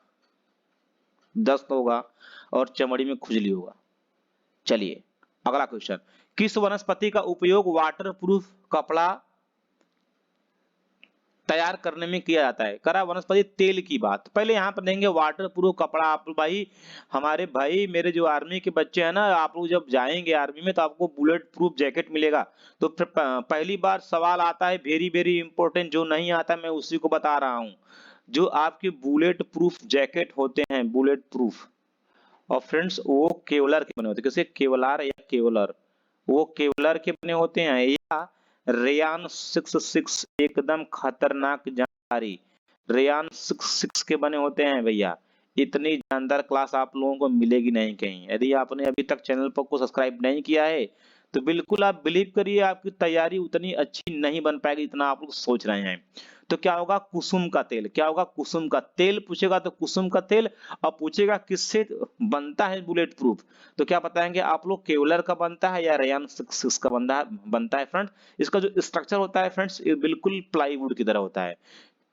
दस्त होगा और चमड़ी में खुजली होगा। चलिए, अगला क्वेश्चन। किस वनस्पति का उपयोग वाटर प्रूफ कपड़ा तैयार करने में किया जाता है? करा वनस्पति तेल की बात। पहले यहाँ पर देंगे वाटर प्रूफ कपड़ा। आप भाई, हमारे भाई, मेरे जो आर्मी के बच्चे हैं ना, आप लोग जब जाएंगे आर्मी में तो आपको बुलेट प्रूफ जैकेट मिलेगा। तो फिर पहली बार सवाल आता है वेरी वेरी इंपॉर्टेंट, जो नहीं आता मैं उसी को बता रहा हूँ। जो आपके बुलेट प्रूफ जैकेट होते हैं, बुलेट प्रूफ, और फ्रेंड्स वो केवलर के बने होते हैं। किसे? केवलार या केवलर। वो केवलर के बने होते हैं या रेयान 66, एकदम खतरनाक जानकारी, रेयान 66 के बने होते हैं भैया। इतनी जानदार क्लास आप लोगों को मिलेगी नहीं कहीं। यदि आपने अभी तक चैनल पर को सब्सक्राइब नहीं किया है तो बिल्कुल आप बिलीव करिए, आपकी तैयारी उतनी अच्छी नहीं बन पाएगी जितना आप लोग सोच रहे हैं। तो क्या होगा? कुसुम का तेल। क्या होगा? कुसुम का तेल पूछेगा तो कुसुम का तेल। अब पूछेगा किससे बनता है बुलेट प्रूफ, तो क्या बताएंगे आप लोग? केवलर का बनता है या रेयान 66 का बनता है फ्रेंड्स। इसका जो स्ट्रक्चर होता है फ्रेंड्स, ये बिल्कुल प्लाईवुड की तरह होता है।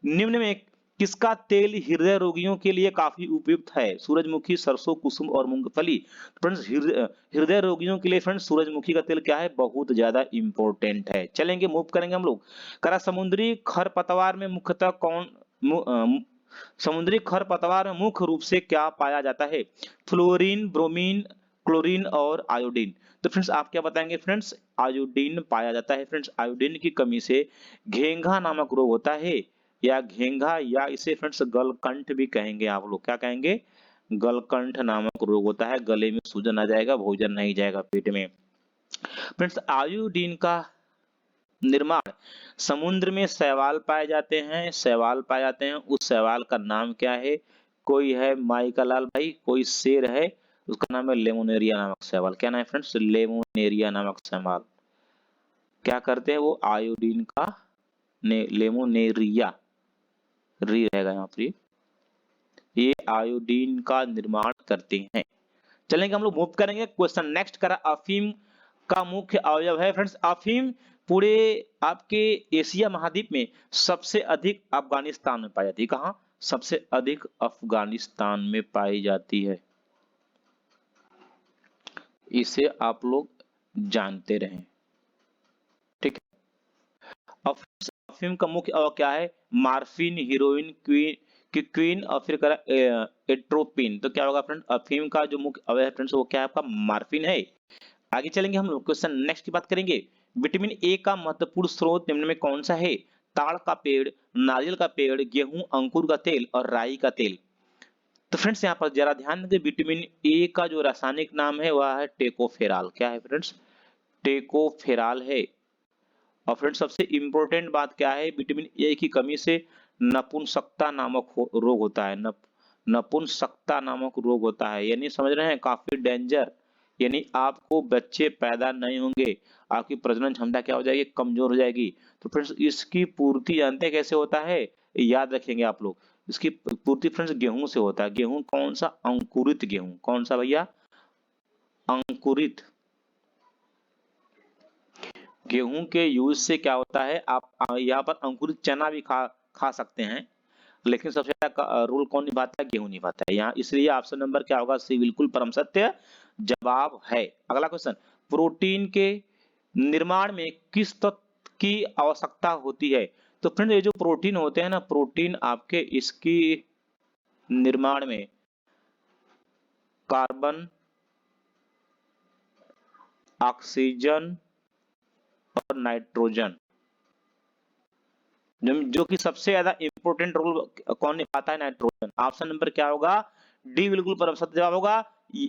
निम्न में किसका तेल हृदय रोगियों के लिए काफी उपयुक्त है? सूरजमुखी, सरसों, कुसुम और मूंगफली। फ्रेंड्स हृदय रोगियों के लिए फ्रेंड्स सूरजमुखी का तेल क्या है? बहुत ज्यादा इंपॉर्टेंट है। चलेंगे, मूव करेंगे हम लोग। करा समुद्री खरपतवार में मुख्यतः समुद्री खरपतवार में मुख्य रूप से क्या पाया जाता है? फ्लोरीन, ब्रोमीन, क्लोरीन और आयोडीन। तो फ्रेंड्स आप क्या बताएंगे? फ्रेंड्स आयोडीन पाया जाता है। फ्रेंड्स आयोडीन की कमी से घेंघा नामक रोग होता है, या घेंघा, या इसे फ्रेंड्स गलकंठ भी कहेंगे आप लोग। क्या कहेंगे? गलकंठ नामक रोग होता है। गले में सूजन आ जाएगा, भोजन नहीं जाएगा पेट में। फ्रेंड्स आयोडीन का निर्माण समुद्र में शैवाल पाए जाते हैं, शैवाल पाए जाते हैं। उस शैवाल का नाम क्या है? कोई है माइका लाल भाई, कोई शेर है, उसका नाम है लेमोनेरिया नामक शैवाल। क्या नाम है फ्रेंड्स? लेमोनेरिया नामक शैवाल। क्या करते हैं वो? आयोडीन का लेमोनेरिया, री रहेगा यहाँ पर, ये आयोडीन का निर्माण करते हैं। चलेंगे हम लोग, मूव करेंगे। क्वेश्चन नेक्स्ट करा, अफीम का मुख्य अवयव है। फ्रेंड्स अफीम पूरे आपके एशिया महाद्वीप में सबसे अधिक अफगानिस्तान में पाई जाती है। कहां? सबसे अधिक अफगानिस्तान में पाई जाती है। इसे आप लोग जानते रहें, ठीक है। अफीम का मुख्य अवयव क्या है? मार्फिन, हीरोइन, क्वीन और फिर करा एट्रोपिन। तो क्या होगा फ्रेंड? अफीम का जो मुख्य अवयव है फ्रेंड्स वो क्या है आपका? मार्फिन है। आगे चलेंगे हम लोग, क्वेश्चन नेक्स्ट की बात करेंगे। विटामिन ए का महत्वपूर्ण स्रोत निम्न में कौन सा है? ताड़ का पेड़, नारियल का पेड़, गेहूं, अंकुर का तेल और राई का तेल। तो फ्रेंड्स यहाँ पर जरा ध्यान दें, विटामिन ए का जो रासायनिक नाम है वह है टेकोफेराल। क्या है फ्रेंड्स? टेकोफेराल है। और फ्रेंड्स सबसे इंपॉर्टेंट बात क्या है? विटामिन ए की कमी से नपुंसकता नामक रोग होता है। नपुंसकता नामक रोग होता है, यानी समझ रहे हैं, काफी डेंजर। यानी आपको बच्चे पैदा नहीं होंगे, आपकी प्रजनन क्षमता क्या हो जाएगी? कमजोर हो जाएगी। तो फ्रेंड्स इसकी पूर्ति जानते हैं कैसे होता है? याद रखेंगे आप लोग। इसकी पूर्ति फ्रेंड्स गेहूं से होता है। गेहूं कौन सा? अंकुरित गेहूं। कौन सा भैया? अंकुरित गेहूं के यूज से क्या होता है? आप यहाँ पर अंकुरित चना भी खा सकते हैं, लेकिन सबसे ज्यादा रोल कौन निभाता है? गेहूं निभाता है यहाँ। इसलिए ऑप्शन नंबर क्या होगा? सी बिल्कुल परम सत्य जवाब है। अगला क्वेश्चन, प्रोटीन के निर्माण में किस तत्व की आवश्यकता होती है? तो फ्रेंड ये जो प्रोटीन होते हैं ना, प्रोटीन आपके इसकी निर्माण में कार्बन, ऑक्सीजन और नाइट्रोजन, जो कि सबसे ज्यादा इंपॉर्टेंट रोल कौन निभाता है? नाइट्रोजन। ऑप्शन नंबर क्या होगा? डी बिल्कुल परम सत्य जवाब होगा।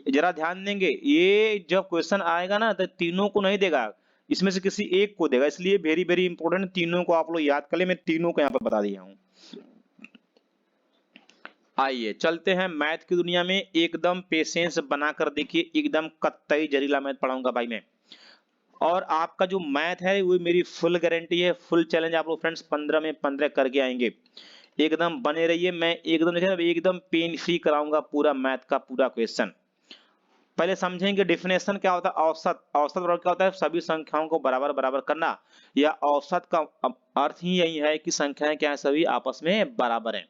जरा ध्यान देंगे, ये जब क्वेश्चन आएगा ना तो तीनों को नहीं देगा, इसमें से किसी एक को देगा, इसलिए वेरी वेरी इंपॉर्टेंट, तीनों को आप लोग याद कर ले। मैं तीनों को यहाँ पर बता दिया हूँ। आइए चलते हैं मैथ की दुनिया में। एकदम पेशेंस बनाकर देखिए, एकदम कतई जहरीला मैथ पढ़ाऊंगा भाई मैं। और आपका जो मैथ है वो मेरी फुल गारंटी है, फुल चैलेंज आप लोग फ्रेंड्स 15 में 15 करके आएंगे। एकदम बने रहिए, मैं एकदम पेन फ्री कराऊंगा पूरा मैथ का पूरा क्वेश्चन। पहले समझेंगे डेफिनेशन क्या होता है। औसत, औसत बराबर क्या होता है? सभी संख्याओं को बराबर बराबर करना, या औसत का अर्थ ही यही है कि संख्याएं क्या है? सभी आपस में बराबर हैं।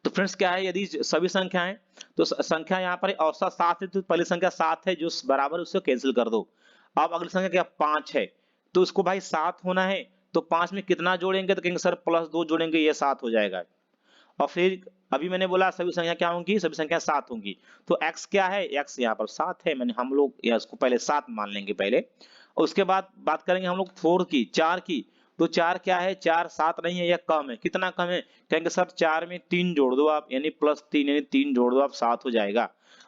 तो फ्रेंड्स क्या है? यदि सभी संख्याएं, तो संख्या यहाँ पर औसत 7 है, तो पहली संख्या 7 है जो बराबर, उसको कैंसिल कर दो। अब अगली संख्या क्या? 5 है, तो उसको भाई 7 होना है, तो 5 में कितना जोड़ेंगे? तो कहेंगे सर +2 जोड़ेंगे, ये 7 हो जाएगा। और फिर अभी मैंने बोला सभी संख्या क्या होंगी? सभी संख्या 7 होंगी। तो x क्या है? x यहाँ पर 7 है, मैंने हम लोग इसको पहले 7 मान लेंगे पहले। और उसके बाद बात करेंगे हम लोग 4 की, 4 की। तो 4 क्या है? 4 7 नहीं है, यह कम है। कितना कम है? कहेंगे सर 4 में 3 जोड़ दो आप, यानी +3, यानी 3 जोड़ दो आप, 7 हो जाएगा।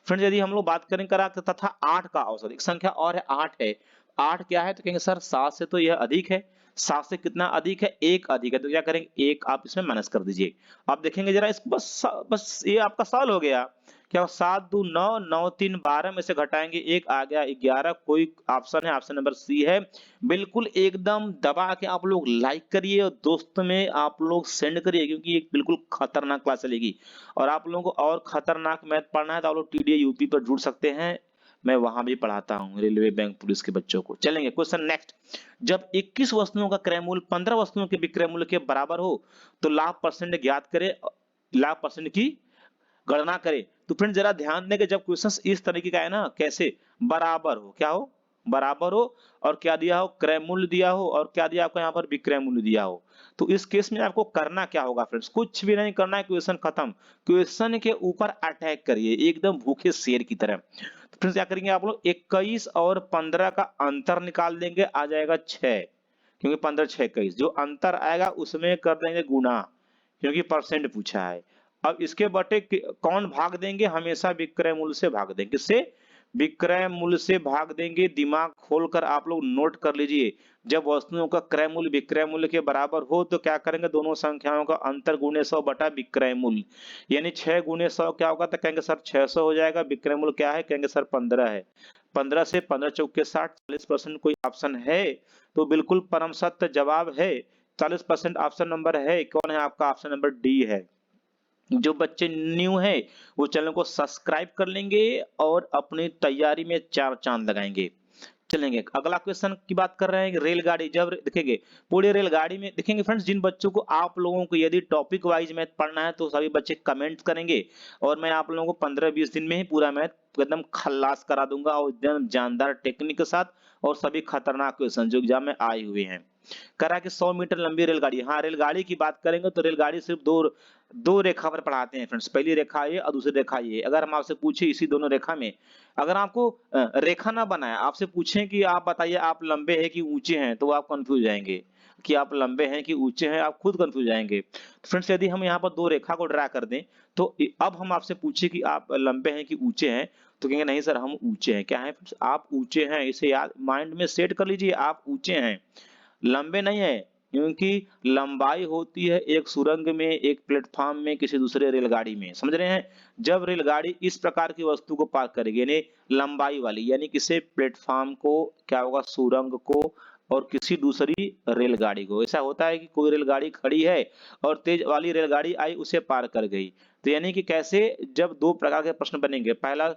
फ्रेंड्स यदि हम लोग बात करें करा तथा 8 का औसत, एक संख्या और है 8 है, 8 क्या है? तो कहेंगे सर 7 से तो यह अधिक है। 7 से कितना अधिक है? 1 अधिक है, तो क्या करेंगे? 1 आप इसमें माइनस कर दीजिए। आप देखेंगे जरा इसको, बस ये आपका सॉल्व हो गया। क्या 7 2 9, 9 3 12 में से घटाएंगे 1 आ गया 11। कोई ऑप्शन है? ऑप्शन नंबर सी है। बिल्कुल एकदम दबा के आप लोग लाइक करिए और दोस्तों में आप लोग सेंड करिए, क्योंकि ये बिल्कुल खतरनाक क्लास चलेगी। और आप लोगों को और खतरनाक मैथ पढ़ना है तो आप लोग टीडीए यूपी पर जुड़ सकते हैं। मैं वहां भी पढ़ाता हूँ रेलवे, बैंक, पुलिस के बच्चों को। चलेंगे क्वेश्चन नेक्स्ट। जब 21 वस्तुओं का क्रय मूल्य 15 वस्तुओं के विक्रय मूल्य के बराबर हो तो लाभ परसेंट ज्ञात करें, लाभ परसेंट की गणना करें। तो फ्रेंड जरा ध्यान दें कि जब क्वेश्चन इस तरीके का है ना, कैसे बराबर हो, क्या हो, बराबर हो, और क्या दिया हो, क्रय मूल्य दिया हो, और क्या दिया आपको यहाँ पर, विक्रय मूल्य दिया हो, तो इस केस में आपको करना क्या होगा फ्रेंड्स, कुछ भी नहीं करना है, क्वेश्चन खत्म। क्वेश्चन के ऊपर अटैक करिए एकदम भूखे शेर की तरह। तो फ्रेंड्स क्या करेंगे आप लोग, 21 और 15 का अंतर निकाल देंगे, आ जाएगा 6, क्योंकि 15 6 21, जो अंतर आएगा उसमें कर देंगे गुना, क्योंकि परसेंट पूछा है। अब इसके बटे कौन भाग देंगे, हमेशा विक्रय मूल्य से भाग देंगे। किससे, विक्रय मूल्य से भाग देंगे। दिमाग खोलकर आप लोग नोट कर लीजिए, जब वस्तुओं का क्रय मूल्य विक्रय मूल्य के बराबर हो तो क्या करेंगे, दोनों संख्याओं का अंतर गुणे 100 बटा विक्रय मूल्य, यानी 6 गुणे 100 क्या होगा, तो कहेंगे सर 600 हो जाएगा। विक्रय मूल्य क्या है, कहेंगे सर 15 है। 15 से 15 चौके 60, 40% कोई ऑप्शन है, तो बिल्कुल परम सत्य जवाब है 40% ऑप्शन नंबर है। कौन है आपका, ऑप्शन नंबर डी है। जो बच्चे न्यू है वो चैनल को सब्सक्राइब कर लेंगे और अपनी तैयारी में 4 चांद लगाएंगे। चलेंगे अगला क्वेश्चन की बात कर रहे हैं, रेलगाड़ी जब देखेंगे, पूरी रेलगाड़ी में देखेंगे फ्रेंड्स, जिन बच्चों को आप लोगों को यदि टॉपिक वाइज मैथ पढ़ना है तो सभी बच्चे कमेंट करेंगे, और मैं आप लोगों को 15-20 दिन में ही पूरा मैथ एकदम खल्लास करा दूंगा, और एकदम जानदार टेक्निक के साथ, और सभी खतरनाक क्वेश्चन जो एग्जाम में आए हुए हैं। करा कि 100 मीटर लंबी रेलगाड़ी, हाँ रेलगाड़ी की बात करेंगे तो रेलगाड़ी सिर्फ दो रेखा पर पढ़ाते हैं फ्रेंड्स, पहली रेखा ये और दूसरी रेखा ये। अगर हम आपसे पूछे इसी दोनों रेखा में, अगर आपको रेखा ना बनाए, आपसे पूछें कि आप बताइए आप लंबे हैं कि ऊंचे हैं, तो आप कंफ्यूज जाएंगे कि आप लंबे हैं कि ऊंचे हैं, आप खुद कंफ्यूज जाएंगे। फ्रेंड्स यदि हम यहाँ पर दो रेखा को ड्रा कर दें, तो अब हम आपसे पूछे कि आप लंबे हैं कि ऊंचे हैं, तो कहेंगे नहीं सर हम ऊंचे हैं। क्या है friends? आप ऊंचे हैं, इसे याद माइंड में सेट कर लीजिए, आप ऊंचे हैं, लंबे नहीं है। क्योंकि लंबाई होती है एक सुरंग में, एक प्लेटफॉर्म में, किसी दूसरे रेलगाड़ी में, समझ रहे हैं। जब रेलगाड़ी इस प्रकार की वस्तु को पार करेगी, यानी लंबाई वाली, यानी किसी प्लेटफॉर्म को क्या होगा, सुरंग को, और किसी दूसरी रेलगाड़ी को। ऐसा होता है कि कोई रेलगाड़ी खड़ी है और तेज वाली रेलगाड़ी आई उसे पार कर गई, तो यानी कि कैसे, जब दो प्रकार के प्रश्न बनेंगे, पहला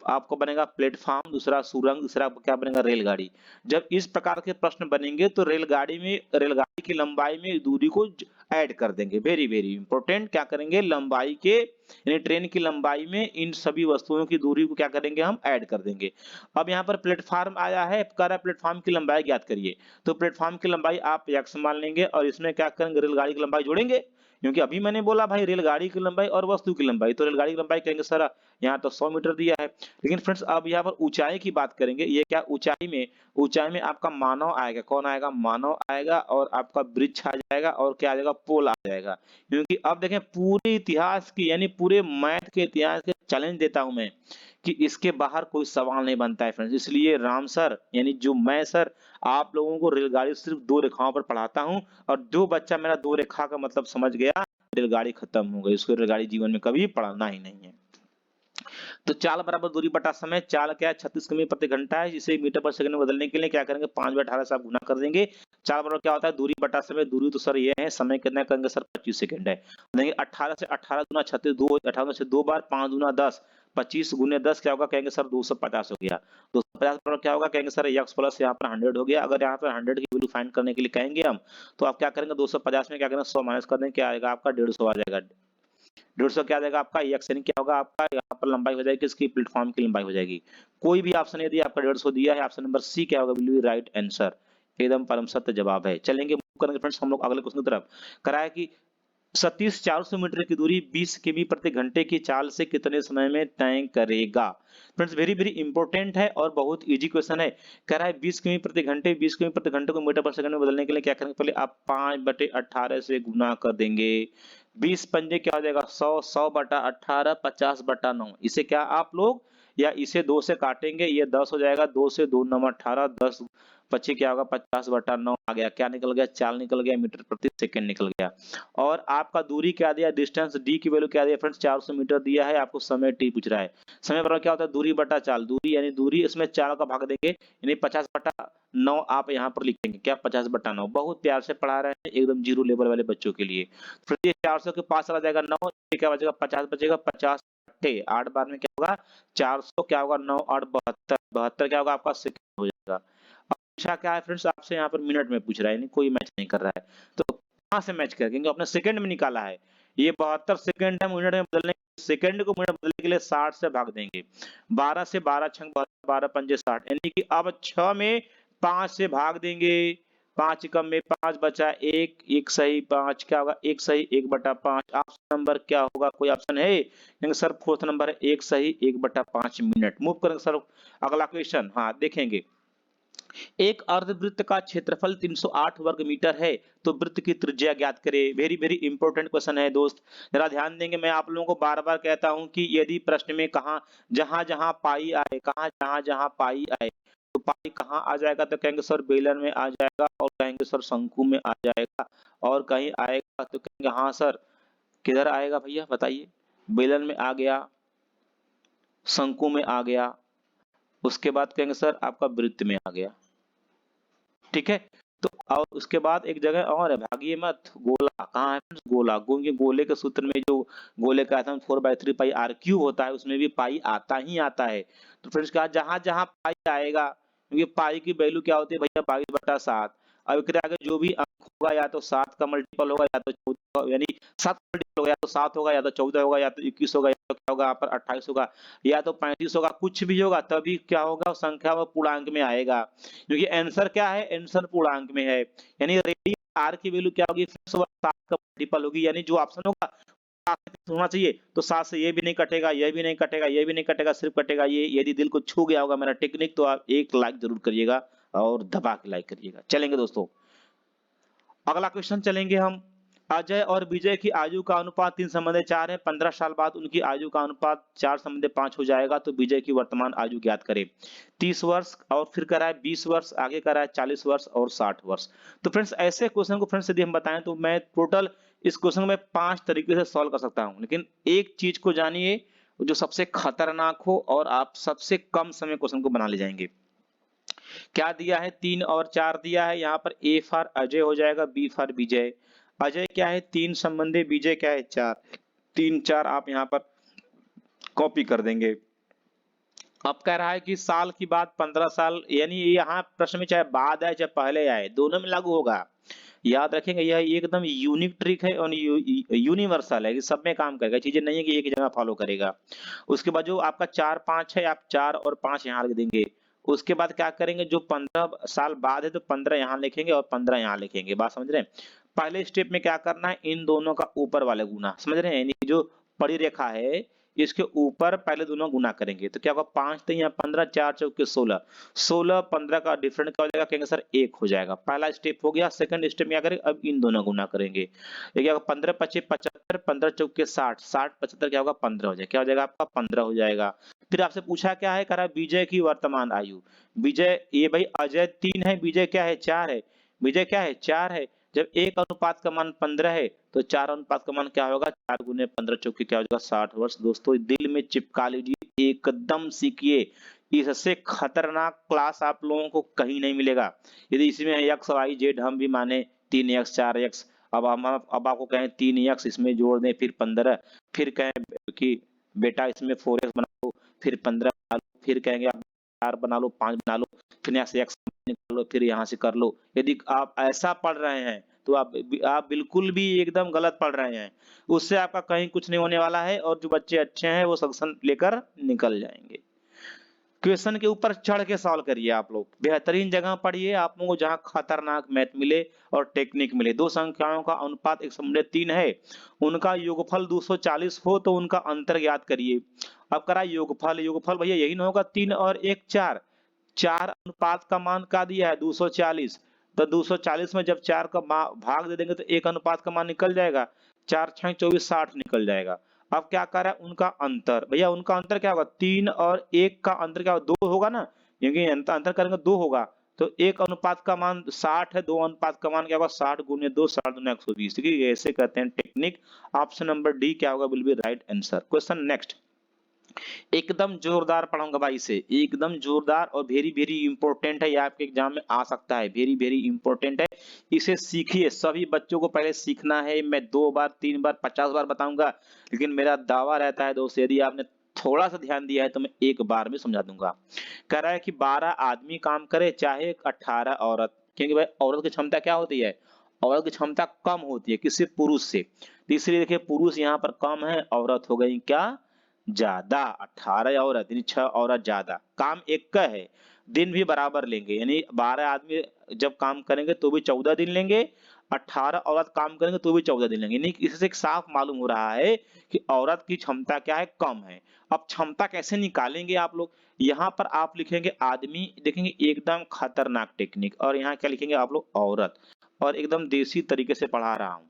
आपको बनेगा प्लेटफॉर्म, दूसरा सुरंग, तीसरा क्या बनेगा, रेलगाड़ी। जब इस प्रकार के प्रश्न बनेंगे तो रेलगाड़ी की लंबाई में दूरी को ऐड कर देंगे। वेरी वेरी इंपॉर्टेंट, क्या करेंगे, लंबाई के यानी ट्रेन की लंबाई में इन सभी वस्तुओं की दूरी को क्या करेंगे, हम ऐड कर देंगे। अब यहाँ पर प्लेटफॉर्म आया है, कह रहा है प्लेटफॉर्म की लंबाई ज्ञात करिए, तो प्लेटफॉर्म की लंबाई आप x मान लेंगे, और इसमें क्या करेंगे, रेलगाड़ी की लंबाई जोड़ेंगे, क्योंकि अभी मैंने बोला भाई रेलगाड़ी की लंबाई और वस्तु की लंबाई, तो रेलगाड़ी की लंबाई कहेंगे सर यहाँ तो 100 मीटर दिया है। लेकिन फ्रेंड्स अब यहाँ पर ऊंचाई की बात करेंगे, ये क्या, ऊंचाई में आपका मानव आएगा, कौन आएगा, मानव आएगा, और आपका वृक्ष आ जाएगा, और क्या आ जाएगा, पोल आ जाएगा। क्योंकि अब देखें पूरे इतिहास की यानी पूरे मैथ के इतिहास के चैलेंज देता हूं मैं कि इसके बाहर कोई सवाल नहीं बनता है फ्रेंड्स। इसलिए राम सर यानी जो मैं सर आप लोगों को रेलगाड़ी सिर्फ दो रेखाओं पर पढ़ाता हूं, और जो बच्चा मेरा दो रेखा का मतलब समझ गया, रेलगाड़ी खत्म हो गई, उसको रेलगाड़ी जीवन में कभी पढ़ना ही नहीं है। तो चाल बराबर दूरी बटा समय, चाल क्या है, 36 किमी प्रति घंटा है, इसे मीटर पर सेकंड में बदलने के लिए क्या करेंगे, 5/18 से आप गुना कर देंगे। चाल बराबर क्या होता है, दूरी बटा समय, दूरी तो सर ये है, समय कितना करेंगे सर 25 सेकंड है। देंगे 18 से 18 गुना 36, 2 18 से 2 बार, 5 गुना 10, 25 गुने 10 क्या होगा, कहेंगे सर 250 हो गया। 250 पर क्या होगा, कहेंगे सर x प्लस यहाँ पर 100 हो गया। अगर यहाँ पर 100 की वैल्यू फाइंड करने के लिए कहेंगे हम, तो आप क्या करेंगे, 250 में क्या करेंगे, 100 माइनस कर देंगे, क्या आएगा आपका 150 आ जाएगा। 150 क्या आ जाएगा आपका x, यानी क्या होगा आपका यहाँ पर लंबाई हो जाएगी, इसकी प्लेटफॉर्म की लंबाई हो जाएगी। कोई भी ऑप्शन यदि आपका 150 दिया है, ऑप्शन नंबर सी क्या होगा, विल बी राइट आंसर, एकदम परम सत्य जवाब है। चलेंगे मूव करेंगे फ्रेंड्स हम लोग अगले क्वेश्चन की तरफ। कराया कि सतीश 400 मीटर की दूरी 20 किमी प्रति घंटे की चाल से कितने समय में तय करेगा। फ्रेंड्स वेरी वेरी इंपॉर्टेंट है और बहुत इजी क्वेश्चन है। कह रहा है 20 किमी प्रति घंटे, 20 किमी प्रति घंटे को मीटर पर सेकंड में बदलने के लिए क्या करेंगे, पहले आप 5/18 से गुना कर देंगे। 20 पंजे क्या हो जाएगा 100, 100/18 50/9। इसे क्या आप लोग या इसे 2 से काटेंगे, ये 10 हो जाएगा, 2 से 2 9 18, 10 25 क्या होगा 50/9 आ गया। क्या निकल गया, चाल निकल गया, मीटर प्रति सेकंड निकल गया। और आपका दूरी क्या दिया, डिस्टेंस डी की वैल्यू क्या दिया फ्रेंड्स, 400 मीटर दिया है, आपको समय टी पूछ रहा है। समय बराबर क्या होता है, दूरी बटा चाल, दूरी यानी दूरी, इसमें चाल का भाग देंगे, यानी 50/9 आप यहाँ पर लिखेंगे, क्या 50/9। बहुत प्यार से पढ़ा रहे हैं एकदम जीरो लेवल वाले बच्चों के लिए। फिर ये 400 के पास चला जाएगा 9, क्या बचेगा 50 बचेगा, 50 अट्ठे 8 बार में क्या होगा 400, क्या होगा 9 8 72, 72 क्या होगा आपका सेकंड हो जाएगा। अब पूछा क्या है फ्रेंड्स आपसे, यहाँ पर मिनट में पूछ रहा है, यानी कोई मैच नहीं कर रहा है, तो कहाँ से मैच करें, क्योंकि आपने सेकंड में निकाला है, ये 72 सेकंड है, मिनट में बदलने, सेकंड को मिनट में बदलने के लिए 60 से भाग देंगे, 12 से 12 छंग 72, 12 पंजे 60, यानी कि अब 6 में 5 से भाग देंगे, 5 कम में 5 बचा 1, 1 सही 5 क्या होगा 1 सही 1/5। ऑप्शन नंबर क्या होगा, कोई ऑप्शन है? क्योंकि सर फोर्थ नंबर है 1 सही 1/5 मिनट। मूव करेंगे सर अगला क्वेश्चन, हाँ देखेंगे। एक अर्धवृत्त का क्षेत्रफल 308 वर्ग मीटर है, तो वृत्त की त्रिज्या ज्ञात करें। वेरी वेरी इंपॉर्टेंट क्वेश्चन है दोस्त, जरा ध्यान देंगे। मैं आप लोगों को बार बार कहता हूं कि यदि प्रश्न में कहा जहां जहां पाई आए, कहा जहां जहां पाई आए, तो पाई कहाँ आ जाएगा, तो कहेंगे सर बेलन में आ जाएगा, और कहेंगे सर शंकु में आ जाएगा, और कहीं आएगा तो कहेंगे हाँ सर किधर आएगा भैया बताइए, बेलन में आ गया, शंकु में आ गया, उसके बाद कहेंगे सर आपका वृत्त में आ गया, ठीक है। तो और उसके बाद एक जगह और है, भागिए मत, गोला कहाँ है फ्रेंड्स, गोला, क्योंकि गोले के सूत्र में जो गोले का आयतन 4/3 पाई आर क्यूब होता है, उसमें भी पाई आता ही आता है। तो फ्रेंड्स कहा जहां जहां पाई आएगा, क्योंकि पाई की वैल्यू क्या होती है भैया 22/7। अब इसके आगे जो भी अंक होगा या तो 7 का मल्टीपल होगा या तो 14, यानी 7 मल्टीपल होगा या तो 7 होगा या तो 14 होगा या तो 21 होगा या तो क्या होगा यहाँ पर 28 होगा या तो 35 होगा, कुछ भी होगा तभी क्या होगा संख्या व पूर्णांक में आएगा, क्योंकि आंसर क्या है, आंसर पूर्णांक में है, यानी रेडियस आर की वैल्यू क्या होगी 7 का मल्टीपल होगी, यानी जो ऑप्शन होगा होना चाहिए। तो 7 से ये भी नहीं कटेगा, ये भी नहीं कटेगा, ये भी नहीं कटेगा, सिर्फ कटेगा ये। यदि दिल को छू गया होगा मेरा टेक्निक तो आप एक लाइक जरूर करिएगा और दबा के लाइक करिएगा। चलेंगे दोस्तों अगला क्वेश्चन चलेंगे हम। अजय और विजय की आयु का अनुपात 3:4 है, 15 साल बाद उनकी आयु का अनुपात 4:5 हो जाएगा, तो विजय की वर्तमान आयु ज्ञात करें। 30 वर्ष और फिर करा है 20 वर्ष, आगे करा है 40 वर्ष और 60 वर्ष। तो फ्रेंड्स ऐसे क्वेश्चन को फ्रेंड्स यदि हम बताएं तो मैं टोटल इस क्वेश्चन में 5 तरीके से सॉल्व कर सकता हूं, लेकिन एक चीज को जानिए जो सबसे खतरनाक हो और आप सबसे कम समय क्वेश्चन को बना ले जाएंगे। क्या दिया है 3 और 4 दिया है, यहाँ पर ए फॉर अजय हो जाएगा, बी फॉर विजय। अजय क्या है 3 संबंधी, विजय क्या है 4, 3 4 आप यहाँ पर कॉपी कर देंगे। अब कह रहा है कि साल की बात 15 साल, यानी यहाँ प्रश्न में चाहे बाद आए चाहे पहले आए दोनों में लागू होगा। याद रखेंगे यह एकदम यूनिक ट्रिक है और यूनिवर्सल है कि सब में काम करेगा, चीजें नहीं है कि एक जगह फॉलो करेगा। उसके बाद जो आपका 4 5 है आप 4 और 5 यहाँ लिख देंगे। उसके बाद क्या करेंगे जो 15 साल बाद है तो 15 यहाँ लिखेंगे और 15 यहाँ लिखेंगे, बात समझ रहे हैं। पहले स्टेप में क्या करना है इन दोनों का ऊपर वाले गुना, समझ रहे हैं, यानी जो पड़ी रेखा है इसके ऊपर पहले दोनों गुना करेंगे तो क्या होगा 5 3 या 15, 4 चौके 16, 16 15 का डिफरेंट क्या हो जाएगा, कहेंगे सर 1 हो जाएगा। पहला स्टेप हो गया। सेकंड स्टेप में क्या करेंगे अब इन दोनों गुना करेंगे, ये क्या होगा 15 25 75, 15 चौके 60, 60 75 क्या होगा 15 हो जाएगा, क्या हो जाएगा आपका 15 हो जाएगा। फिर आपसे पूछा क्या है, कह रहा है विजय की वर्तमान आयु। विजय ये भाई अजय 3 है, विजय क्या है 4 है, विजय क्या है 4 है। जब 1 अनुपात का मान 15 है तो 4 अनुपात का मान क्या होगा 4 गुने 15 चौके क्या हो जाएगा 60 वर्ष। दोस्तों दिल में चिपका लीजिए, एकदम सीखिए, इससे खतरनाक क्लास आप लोगों को कहीं नहीं मिलेगा। यदि इसमें एक्स वाई जेड हम भी माने 3x 4x, अब आपको कहें 3x इसमें जोड़ दें फिर 15, फिर कहें कि बेटा इसमें 4x बना लो फिर 15 बना लो, फिर कहेंगे आप 4 बना लो 5 बना लो, फिर यहाँ से x निकाल लो फिर यहाँ से कर लो। यदि आप ऐसा पढ़ रहे हैं तो आप बिल्कुल भी एकदम गलत पढ़ रहे हैं, उससे आपका कहीं कुछ नहीं होने वाला है और जो बच्चे अच्छे हैं वो सेक्शन लेकर निकल जाएंगे। क्वेश्चन के ऊपर चढ़ के सॉल्व करिए, आप लोग बेहतरीन जगह पढ़िए, आप लोगों को जहां खतरनाक मैथ मिले और टेक्निक मिले। दो संख्याओं का अनुपात 1:3 है, उनका योगफल 240 हो तो उनका अंतर ज्ञात करिए। अब करा योगफल, योगफल भैया यही ना होगा 3 और 1 4, 4 अनुपात का मान का दिया है 240, तो 240 में जब 4 का भाग दे देंगे तो 1 अनुपात का मान निकल जाएगा, 4 6 24 60 निकल जाएगा। अब क्या कर रहा है उनका अंतर, भैया उनका अंतर क्या होगा 3 और 1 का अंतर क्या होगा 2 होगा ना, क्योंकि अंतर करेंगे 2 होगा, तो 1 अनुपात का मान 60 है, 2 अनुपात का मान क्या होगा 60 गुने 2 60 दुना 120, ठीक है, ऐसे कहते हैं टेक्निक। ऑप्शन नंबर डी क्या होगा will be right answer. Question next, एकदम जोरदार पढ़ाऊंगा भाई इसे, एकदम जोरदार और वेरी वेरी इंपॉर्टेंट है, ये आपके एग्जाम में आ सकता है, वेरी वेरी इंपॉर्टेंट है। इसे सीखिए, सभी बच्चों को पहले सीखना है। मैं 2 बार 3 बार 50 बार बताऊंगा, लेकिन मेरा दावा रहता है दोस्त, यदि आपने थोड़ा सा ध्यान दिया है तो मैं एक बार में समझा दूंगा। कह रहा है कि 12 आदमी काम करे चाहे 18 औरत, क्योंकि भाई औरत की क्षमता क्या होती है, औरत की क्षमता कम होती है किसी पुरुष से, तो इसलिए देखिए पुरुष यहाँ पर कम है, औरत हो गई क्या ज्यादा, 18 औरत यानी 6 औरत ज्यादा, काम एक का है, दिन भी बराबर लेंगे, यानी 12 आदमी जब काम करेंगे तो भी 14 दिन लेंगे, 18 औरत काम करेंगे तो भी 14 दिन लेंगे, यानी इससे एक साफ मालूम हो रहा है कि औरत की क्षमता क्या है, कम है। अब क्षमता कैसे निकालेंगे आप लोग, यहाँ पर आप लिखेंगे आदमी, देखेंगे एकदम खतरनाक टेक्निक, और यहाँ क्या लिखेंगे आप लोग औरत, और एकदम देसी तरीके से पढ़ा रहा हूँ।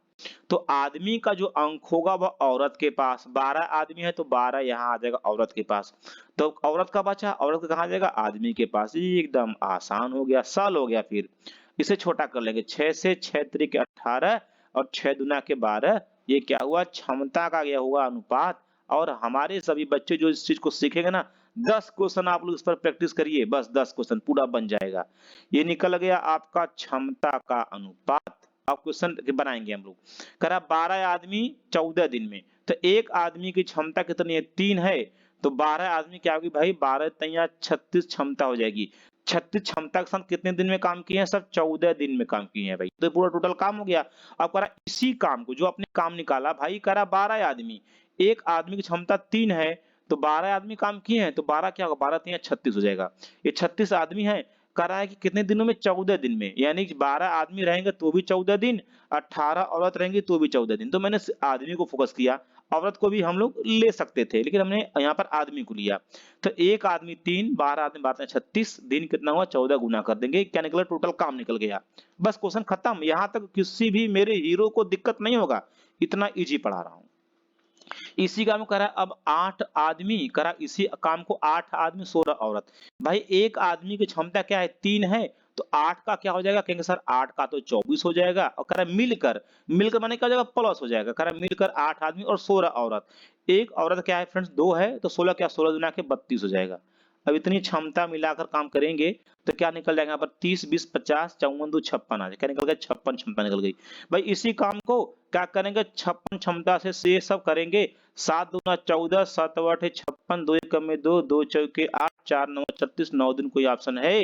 तो आदमी का जो अंक होगा वह औरत के पास, 12 आदमी है तो 12 यहाँ आ जाएगा औरत के पास, तो औरत का बचा, औरत का कहाँ जाएगा, आदमी के पास। ये एकदम आसान हो गया, सरल हो गया। फिर इसे छोटा कर लेंगे, 6 से 6 त्रिक 18 और 6 दुना के 12, ये क्या हुआ, क्षमता का यह हुआ अनुपात। और हमारे सभी बच्चे जो इस चीज को सीखेंगे ना, 10 क्वेश्चन आप लोग इस पर प्रैक्टिस करिए, बस 10 क्वेश्चन पूरा बन जाएगा। ये निकल गया आपका क्षमता का अनुपात। अब क्वेश्चन बनाएंगे हम लोग, करा 12 आदमी 14 दिन में, तो एक आदमी की क्षमता कितनी है, 3 है, तो 12 आदमी क्या होगी भाई, 12 तैया 36 क्षमता हो जाएगी। 36 क्षमता के साथ कितने दिन में काम किए हैं, सब 14 दिन में काम किए हैं भाई, तो पूरा टोटल काम हो गया। अब करा इसी काम को, जो आपने काम निकाला भाई, करा 12 आदमी, एक आदमी की क्षमता 3 है, तो 12 आदमी काम किए हैं, तो 12 क्या होगा, 12 तैया 36 हो जाएगा। ये 36 आदमी है, कह रहा है कि कितने दिनों में, 14 दिन में, यानी कि 12 आदमी रहेंगे तो भी 14 दिन, 18 औरत रहेंगी तो भी 14 दिन। तो मैंने आदमी को फोकस किया, औरत को भी हम लोग ले सकते थे, लेकिन हमने यहाँ पर आदमी को लिया। तो एक आदमी 3, 12 आदमी 12 36 दिन कितना हुआ, 14 गुना कर देंगे, क्या निकला, टोटल काम निकल गया। बस क्वेश्चन खत्म, यहाँ तक किसी भी मेरे हीरो को दिक्कत नहीं होगा, इतना इजी पढ़ा रहा हूँ। इसी काम को करा, अब 8 आदमी करा, इसी काम को 8 आदमी 16 औरत। भाई एक आदमी की क्षमता क्या है, 3 है, तो 8 का क्या हो जाएगा, कहेंगे सर 8 का तो 24 हो जाएगा, और करा मिलकर, मिलकर माने क्या हो जाएगा, प्लस हो जाएगा, करा मिलकर 8 आदमी और 16 औरत। एक औरत क्या है फ्रेंड्स, 2 है, तो 16 क्या, 16 दुना के 32 हो जाएगा। अब इतनी क्षमता मिलाकर काम करेंगे तो क्या निकल जाएगा यहाँ पर, 30 20 50 54 2 56 आ जाए, क्या निकल गया, 56 क्षमता निकल गई। भाई इसी काम को क्या करेंगे, 56 क्षमता से ये सब करेंगे, 7 दूना 14, 7 8 56, 2 एक में 2, 2 चौके 8, 4 9 36, 9 दिन कोई ऑप्शन है,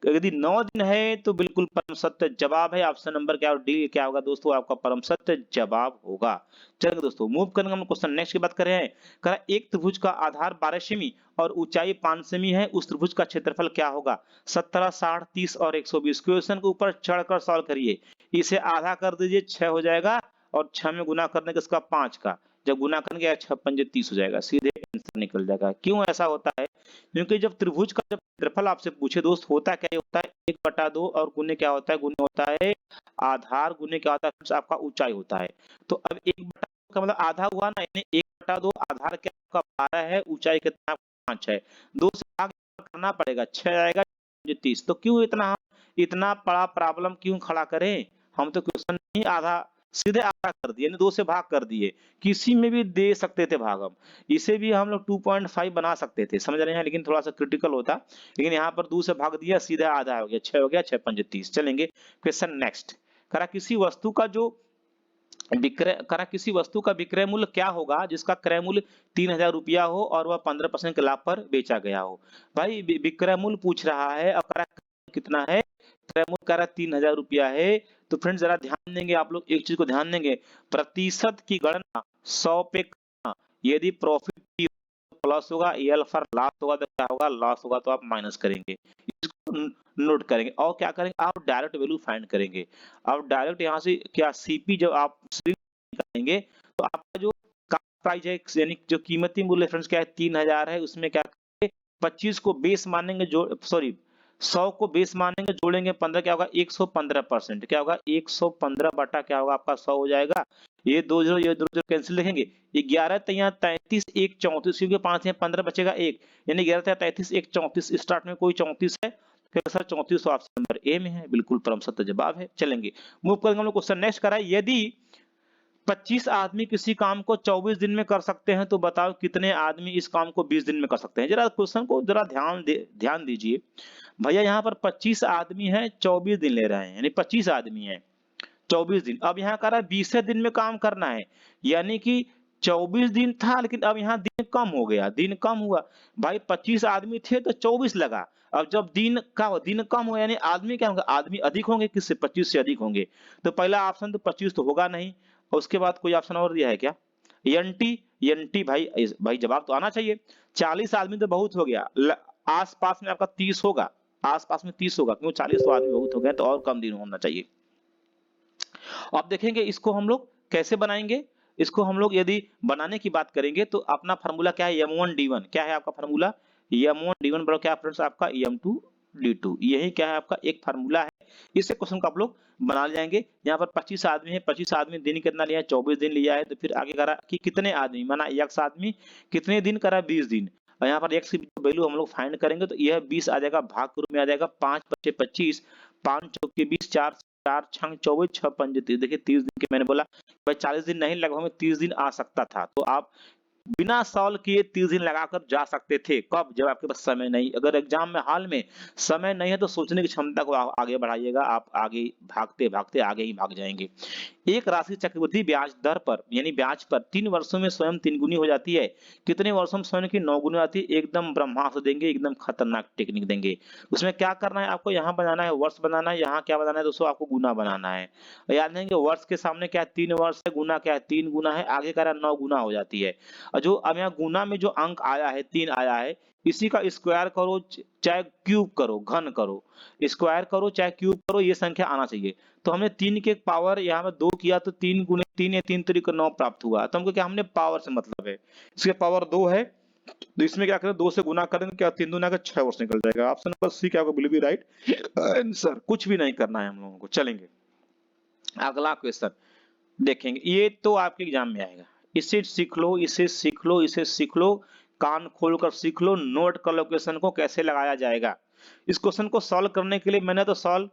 यदि 9 दिन है तो बिल्कुल परम सत्य जवाब है, ऑप्शन नंबर क्या, डी क्या होगा दोस्तों, आपका परम सत्य जवाब होगा। चलिए दोस्तों मूव करेंगे हम क्वेश्चन नेक्स्ट की बात कर रहे हैं। कह रहा है एक त्रिभुज का आधार 12 सेमी और ऊंचाई 5 सेमी है, उस त्रिभुज का क्षेत्रफल क्या होगा, 17 60 30 और 120। क्वेश्चन के ऊपर चढ़कर सॉल्व करिए, इसे आधा कर दीजिए 6 हो जाएगा, और 6 में गुना करने का इसका 5 का, जब गुना करेंगे 6 पंजे 30 हो जाएगा, सीधे आंसर निकल जाएगा। क्यों ऐसा होता है, क्योंकि जब त्रिभुज का जब क्षेत्रफल आपसे पूछे दोस्त, होता क्या होता है, 1/2 और गुने क्या होता है, गुने होता है आधार, गुने क्या होता है आपका ऊंचाई होता है। तो अब 1/2 का मतलब आधा हुआ ना, यानी 1/2 आधार क्या आपका 12 है, ऊंचाई कितना 5 है, 2 से भाग करना पड़ेगा, 6 आएगा 30। तो क्यों इतना इतना बड़ा प्रॉब्लम क्यों खड़ा करें, हम तो क्वेश्चन नहीं आधा, सीधे आधा कर दिए, 2 से भाग कर दिए, किसी में भी दे सकते थे भाग हम, इसे भी हम लोग 2.5 बना सकते थे, समझ रहे हैं, लेकिन थोड़ा सा क्रिटिकल होता, लेकिन यहाँ पर 2 से भाग दिया, सीधा आधा हो गया, 6 हो गया, 6 पंजे 30। चलेंगे क्वेश्चन नेक्स्ट। करा किसी वस्तु का जो किसी वस्तु का विक्रय मूल्य क्या होगा जिसका क्रय मूल्य 3000 रुपया हो और वह 15% के लाभ पर बेचा गया हो। भाई विक्रय मूल्य पूछ रहा है, और करा कितना है, क्रय मूल्य करा 3000 रुपया है। तो फ्रेंड्स जरा ध्यान देंगे आप लोग, एक चीज को ध्यान देंगे, प्रतिशत की गणना 100 पे करना, यदि प्रॉफिट प्लस होगा, एल फॉर लॉस होगा तो क्या होगा, लॉस होगा तो आप माइनस करेंगे, इसको नोट करेंगे, और क्या करेंगे आप डायरेक्ट वैल्यू फाइंड करेंगे। अब डायरेक्ट यहाँ से क्या सीपी जब आप निकालेंगे तो आपका जो प्राइस है, यानी जो कीमती मूल्य फ्रेंड्स क्या है, 3000 है, उसमें क्या करेंगे 25 को बेस मानेंगे, जो सॉरी 100 को बेस मानेंगे, जोड़ेंगे 15, क्या होगा 115%, क्या होगा 115 बटा क्या होगा आपका 100 हो जाएगा। ये 2 0 ये 2 0 कैंसिल लिखेंगे, 11 तैया 33 1 34, क्योंकि 5 है 15 बचेगा 1, यानी 11 तैया 33 1 34, स्टार्ट में कोई 34 है, फिर सर 34 ऑप्शन नंबर ए में है, बिल्कुल परम सत्य जवाब है। चलेंगे मूव करेंगे हम लोग क्वेश्चन नेक्स्ट कराए, यदि 25 आदमी किसी काम को 24 दिन में कर सकते हैं, तो बताओ कितने आदमी इस काम को 20 दिन में कर सकते हैं? जरा क्वेश्चन को जरा ध्यान दीजिए। भैया यहाँ पर 25 आदमी हैं, 24 दिन ले रहे हैं, यानी 25 आदमी हैं, 24 दिन। अब यहाँ कह रहा है 20 दिन में काम करना है, यानी कि 24 दिन था, लेकिन अब यहाँ दिन कम हो गया, दिन कम हुआ। भाई 25 आदमी थे तो 24 लगा। अब जब दिन कम हो, यानी आदमी क्या होंगे? आदमी अधिक होंगे, किससे? 25 से अधिक होंगे। तो पहला ऑप्शन तो 25 तो होगा नहीं। और उसके बाद कोई ऑप्शन और दिया है क्या? एनटी, एनटी भाई जवाब तो आना चाहिए। 40 आदमी तो बहुत हो गया, आस-पास में आपका 30 होगा, आस-पास में 30 होगा, क्यों? 40 तो आदमी बहुत हो गए, तो और कम दिन होना चाहिए। अब देखेंगे इसको हम लोग कैसे बनाएंगे। इसको हम लोग यदि बनाने की बात करेंगे तो अपना फार्मूला क्या है? M1D1 क्या है आपका फार्मूला? M1D1 बराबर क्या फ्रेंड्स आपका? M2D2। यही क्या है आपका एक फार्मूला है। इससे क्वेश्चन को आप लोग बना ले जाएंगे। यहाँ पर 25 आदमी है, 25 आदमी दिन कितना लिया है? 24 दिन लिया है। तो फिर आगे कह रहा है कि कितने आदमी, माना x आदमी कितने दिन करा? 20 दिन। और यहाँ पर x की वैल्यू हम लोग फाइंड करेंगे तो यह 20 आ जाएगा, भाग के रूप में आ जाएगा। 5 बचे 25, 5 चौके 20, 4 4 छंग 24, 6 पंजे 30। देखिए 30 दिन के मैंने बोला भाई 40 दिन नहीं, लगभग में 30 दिन आ सकता था। तो आप बिना सॉल्व किए 30 दिन लगाकर जा सकते थे। कब? जब आपके पास समय नहीं। अगर एग्जाम में हाल में समय नहीं है तो सोचने की क्षमता को आगे बढ़ाइएगा, आप आगे भागते भागते आगे ही भाग जाएंगे। एक राशि चक्रवृद्धि ब्याज दर पर, यानी ब्याज पर 3 वर्षों में स्वयं 3 गुनी हो जाती है, कितने वर्षों में स्वयं की 9 गुनी आती है? एकदम ब्रह्मास्त्र देंगे, एकदम खतरनाक टेक्निक देंगे। उसमें क्या करना है आपको? यहाँ बनाना है वर्ष बनाना है, यहाँ क्या बनाना है दोस्तों? आपको गुना बनाना है। याद रखेंगे वर्ष के सामने क्या है? 3 वर्ष है, गुना क्या है? 3 गुना है, आगे कह रहा है 9 गुना हो जाती है। और जो अब यहाँ गुना में जो अंक आया है 3 आया है, इसी का स्क्वायर करो चाहे क्यूब करो, घन करो, स्क्वायर करो चाहे क्यूब करो, ये संख्या आना चाहिए। तो हमने 3 के पावर यहाँ पे 2 किया तो 3 गुने 3 या 3 तरीके 9 प्राप्त हुआ। तो हमको क्या, हमने पावर से मतलब है, इसके पावर 2 है, तो इसमें क्या करें? 2 से गुना करेंगे, क्या 3 दूना का 6 वर्ष निकल जाएगा। ऑप्शन नंबर सी क्या होगा? बिल्कुल भी राइट आंसर। कुछ भी नहीं करना है हम लोगों को। चलेंगे अगला क्वेश्चन देखेंगे, ये तो आपके एग्जाम में आएगा। इसे सीख लो, इसे सीख लो, इसे सीख लो, कान खोलकर सीख लो, नोट कर लो क्वेश्चन को कैसे लगाया जाएगा। इस क्वेश्चन को सॉल्व करने के लिए मैंने तो सॉल्व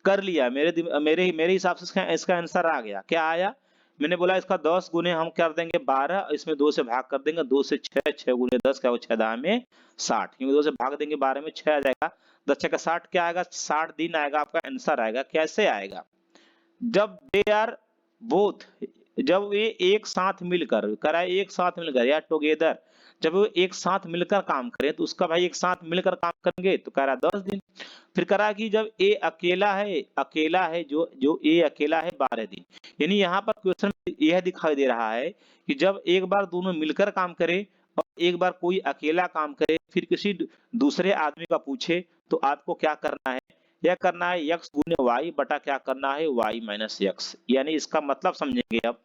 कर लिया, मेरे हिसाब से इसका आंसर आ गया। क्या आया? मैंने बोला इसका 10 गुने हम कर देंगे 12, इसमें 2 से भाग कर देंगे, 2 से 6, 6 गुने 10 क्या हो? 6 दाएं में 60, क्योंकि 2 से भाग देंगे 12 में 6 आ जाएगा, 10 6 का 60 क्या आएगा? 60 दिन आएगा, आपका आंसर आएगा। कैसे आएगा? जब दे आर बोथ, जब वे एक साथ मिलकर करा, एक साथ मिलकर या टुगेदर, जब वो एक साथ मिलकर काम करें तो उसका भाई एक साथ मिलकर काम करेंगे तो कह रहा 10 दिन। फिर कह रहा कि जब ए अकेला है जो जो ए अकेला है 12 दिन। यानी यहाँ पर क्वेश्चन में यह दिखाई दे रहा है कि जब एक बार दोनों मिलकर काम करे और एक बार कोई अकेला काम करे, फिर किसी दूसरे आदमी का पूछे, तो आपको क्या करना है? यह करना है x गुने y बटा क्या करना है? y minus x। यानी इसका मतलब समझेंगे अब,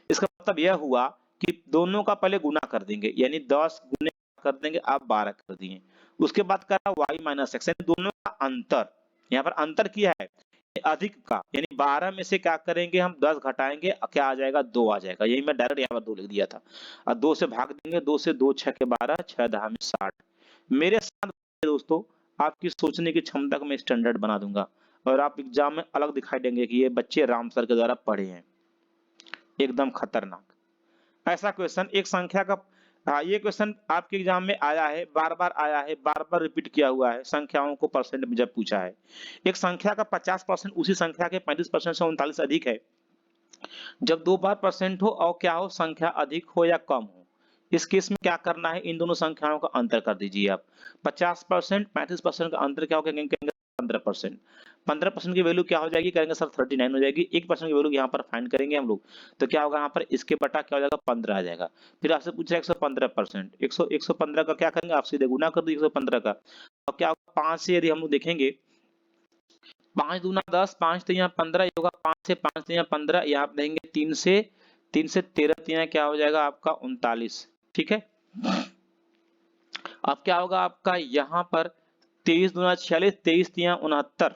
इसका मतलब यह हुआ कि दोनों का पहले गुना कर देंगे, यानी 10 गुने कर देंगे, आप 12 कर दिए। उसके बाद करा y माइनस x, यानी दोनों का अंतर। यहाँ पर अंतर किया है अधिक का, यानी 12 में से क्या करेंगे हम? 10 घटाएंगे, क्या आ जाएगा? 2 आ जाएगा। यही मैं डायरेक्ट यहाँ पर 2 लिख दिया था। और 2 से भाग देंगे, 2 से 2 6 के 12, 6 दहा में 60। मेरे साथ दोस्तों आपकी सोचने की क्षमता को मैं स्टैंडर्ड बना दूंगा और आप एग्जाम में अलग दिखाई देंगे कि ये बच्चे राम सर के द्वारा पढ़े हैं, एकदम खतरनाक। ऐसा क्वेश्चन एक संख्या का, ये क्वेश्चन आपके एग्जाम में आया है, बार बार आया है, बार बार रिपीट किया हुआ है। संख्याओं को परसेंट में जब पूछा है, एक संख्या का 50% उसी संख्या के 35% से 39 अधिक है, जब 2 बार परसेंट हो और क्या हो? संख्या अधिक हो या कम हो। इस केस में क्या करना है? इन दोनों संख्याओं का अंतर कर दीजिए आप। 50% 35% का अंतर क्या होगा? कहेंगे 15%। 15% की वैल्यू क्या हो जाएगी? कहेंगे सर 39 हो जाएगी। 1% की वैल्यू यहाँ पर फाइंड करेंगे हम लोग, तो क्या होगा यहाँ पर? इसके बटा क्या हो जाएगा? 15 आ जाएगा। फिर आपसे पूछ रहा है 115%, 115 का क्या करेंगे? आप सीधे गुना कर दो 115 का। अब क्या होगा? 5 से यदि हम लोग देखेंगे, 5 दूना 10, 5 तो यहाँ 15 होगा, 5 से 5 तो यहाँ 15, यहाँ आप देंगे 3 से 13 तो यहाँ क्या हो जाएगा आपका? 39। ठीक है, अब क्या होगा आपका यहाँ पर? 23 दूना 46, 23 यहाँ 69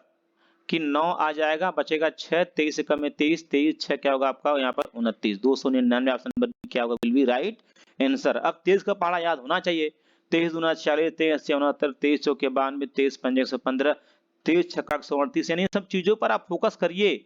कि 9 आ जाएगा, बचेगा 6, 23 से कम है 23, 23 6 क्या होगा आपका? यहाँ पर 29, 299 ऑप्शन नंबर क्या होगा? Will be right answer. अब 23 का पहाड़ा याद होना चाहिए। 23 दूना 40, 23 से 69, 23 चौके 92, 23 पंजे 115, 23 छक्का 138, यानी सब चीजों पर आप फोकस करिए।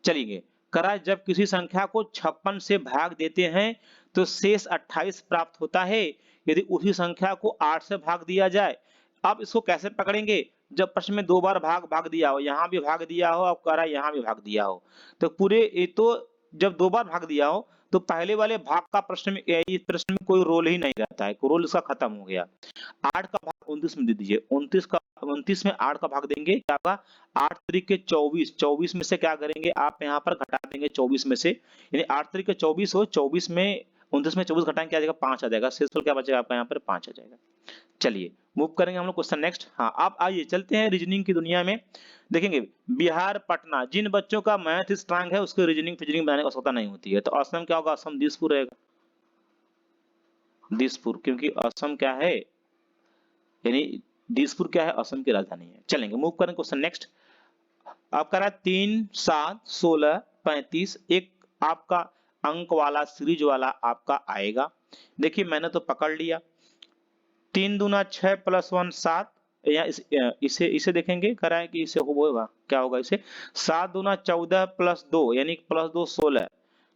चलिए करा जब किसी संख्या को 56 से भाग देते हैं तो शेष 28 प्राप्त होता है यदि उसी संख्या को 8 से भाग दिया जाए। अब इसको कैसे पकड़ेंगे? जब प्रश्न में 2 बार भाग दिया हो, यहाँ भी भाग दिया हो, अब कह रहा है यहाँ भी भाग दिया हो। तो पूरे ये तो जब 2 बार भाग दिया हो तो पहले वाले भाग का प्रश्न में इस प्रश्न में कोई रोल ही नहीं रहता है, रोल इसका खत्म हो गया। 8 का भाग 29 में दे दीजिए, 29 में 8 का भाग देंगे, क्या होगा? 8 तरीके 24, 24 में से क्या करेंगे आप यहाँ पर घटा देंगे 24 में से, यानी 8 तरीके 24 हो, 24 में 29 में 24 घटाएंगे क्या आ जाएगा? 5 आ जाएगा। शेषफल क्या बचेगा आपका यहाँ पर? 5 आ जाएगा। चलिए मूव करेंगे हम लोग क्वेश्चन नेक्स्ट। हाँ, आप आइए चलते हैं रीजनिंग की दुनिया में। देखेंगे बिहार पटना, जिन बच्चों का मैथ स्ट्रांग है उसको रीजनिंग फिजनिंग बनाने की आवश्यकता नहीं होती है। तो असम क्या होगा? असम दिसपुर रहेगा, दिसपुर, क्योंकि असम क्या है, यानी दिसपुर क्या है? असम की राजधानी है। चलेंगे मूव करेंगे क्वेश्चन नेक्स्ट। आपका रहा 3, 7, 16, 35, एक आपका अंक वाला सीरीज वाला आपका आएगा। देखिए मैंने तो पकड़ लिया, 3 दूना 6 प्लस 1 7, या इसे देखेंगे कराएं कि इसे होगा क्या होगा? इसे 7 दूना 14 प्लस 2 यानी प्लस 2 16,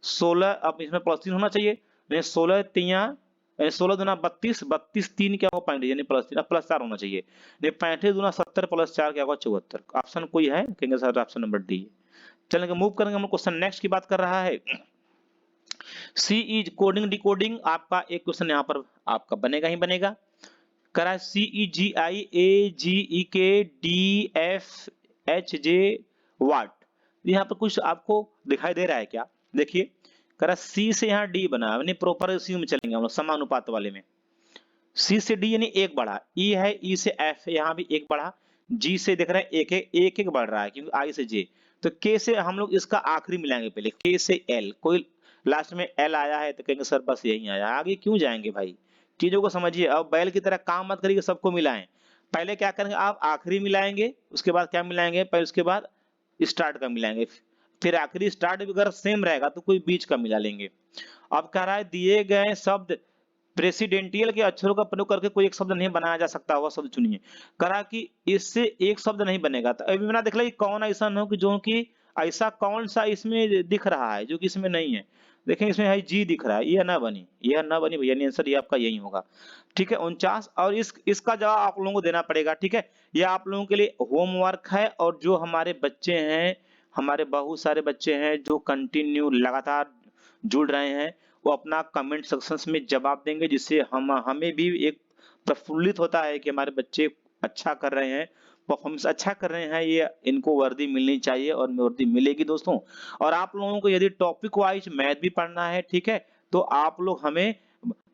16 अब इसमें प्लस 3 होना चाहिए, यानी 16 तिया 16 दूना 32, 32 3 क्या होगा? 35 यानी प्लस 3, अब प्लस 4 होना चाहिए, यानी 35 दूना 70 प्लस 4 क्या होगा? 74। ऑप्शन कोई है? कहेंगे सर ऑप्शन नंबर डी। चलेंगे मूव करेंगे, हम क्वेश्चन नेक्स्ट की बात कर रहा है। सीई कोडिंग डिकोडिंग आपका एक क्वेश्चन यहाँ पर आपका बनेगा ही बनेगा। करा CEGIAGEKDFHJ वाट, यहाँ पर कुछ आपको दिखाई दे रहा है क्या? देखिए करा C से यहाँ D बना, यानी प्रॉपर रेशियो में चलेंगे हम लोग, समानुपात वाले में। C से D यानी एक बढ़ा, E है, E से F यहाँ भी एक बढ़ा, G से देख रहे हैं एक बढ़ रहा है क्योंकि I से J, तो K से हम लोग इसका आखिरी मिलाएंगे पहले, K से L, कोई लास्ट में L आया है तो कहेंगे सर बस यही आया, आगे क्यों जाएंगे भाई? चीजों को समझिए, अब बैल की तरह काम मत करिए सबको मिलाएं। पहले क्या करेंगे आप? आखिरी मिलाएंगे, उसके बाद क्या मिलाएंगे? पहले उसके बाद स्टार्ट का मिलाएंगे, फिर आखिरी स्टार्ट भी अगर सेम रहेगा तो कोई बीच का मिला लेंगे। अब कह रहा है दिए गए शब्द प्रेसिडेंटियल के अक्षरों का प्रयोग करके कोई एक शब्द नहीं बनाया जा सकता, हुआ शब्द चुनिए। करा कि इससे एक शब्द नहीं बनेगा, तो अभी मैंने देख लिया कौन ऐसा हो कि जो कि ऐसा कौन सा इसमें दिख रहा है जो कि इसमें नहीं है। देखें इसमें है जी दिख रहा है, यह ना बनी भैया, आंसर ये आपका यही होगा। ठीक है 49, और इसका जवाब आप लोगों को देना पड़ेगा। ठीक है, यह आप लोगों के लिए होमवर्क है, और जो हमारे बच्चे हैं, हमारे बहुत सारे बच्चे हैं जो कंटिन्यू लगातार जुड़ रहे हैं, वो अपना कमेंट सेक्शन में जवाब देंगे, जिससे हमें भी एक प्रफुल्लित होता है कि हमारे बच्चे अच्छा कर रहे हैं, परफॉर्मेंस अच्छा कर रहे हैं, ये इनको वर्दी मिलनी चाहिए और वर्दी मिलेगी दोस्तों। और आप लोगों को यदि टॉपिक वाइज मैथ भी पढ़ना है, ठीक है, तो आप लोग हमें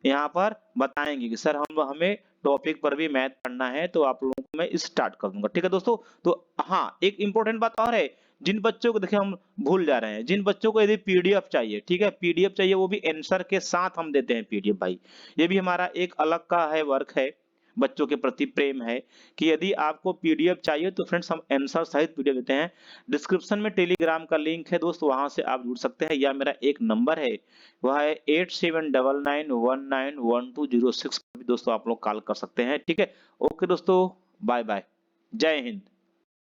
यहाँ पर बताएंगे कि सर हमें टॉपिक पर भी मैथ पढ़ना है, तो आप लोगों को मैं स्टार्ट कर दूंगा। ठीक है दोस्तों, तो हाँ एक इंपॉर्टेंट बात और है, जिन बच्चों को देखिए हम भूल जा रहे हैं, जिन बच्चों को यदि पीडीएफ चाहिए, ठीक है, पीडीएफ चाहिए, वो भी आंसर के साथ हम देते हैं पीडीएफ भाई, ये भी हमारा एक अलग का है वर्क है, बच्चों के प्रति प्रेम है कि यदि आपको पीडीएफ चाहिए तो फ्रेंड्स हम आंसर सहित पीडीएफ देते हैं। डिस्क्रिप्शन में टेलीग्राम का लिंक है दोस्त, वहां से आप जुड़ सकते हैं, या मेरा एक नंबर है वह है 8799191206 पर भी दोस्तों आप लोग कॉल कर सकते हैं। ठीक है, ओके दोस्तों, बाय बाय, जय हिंद।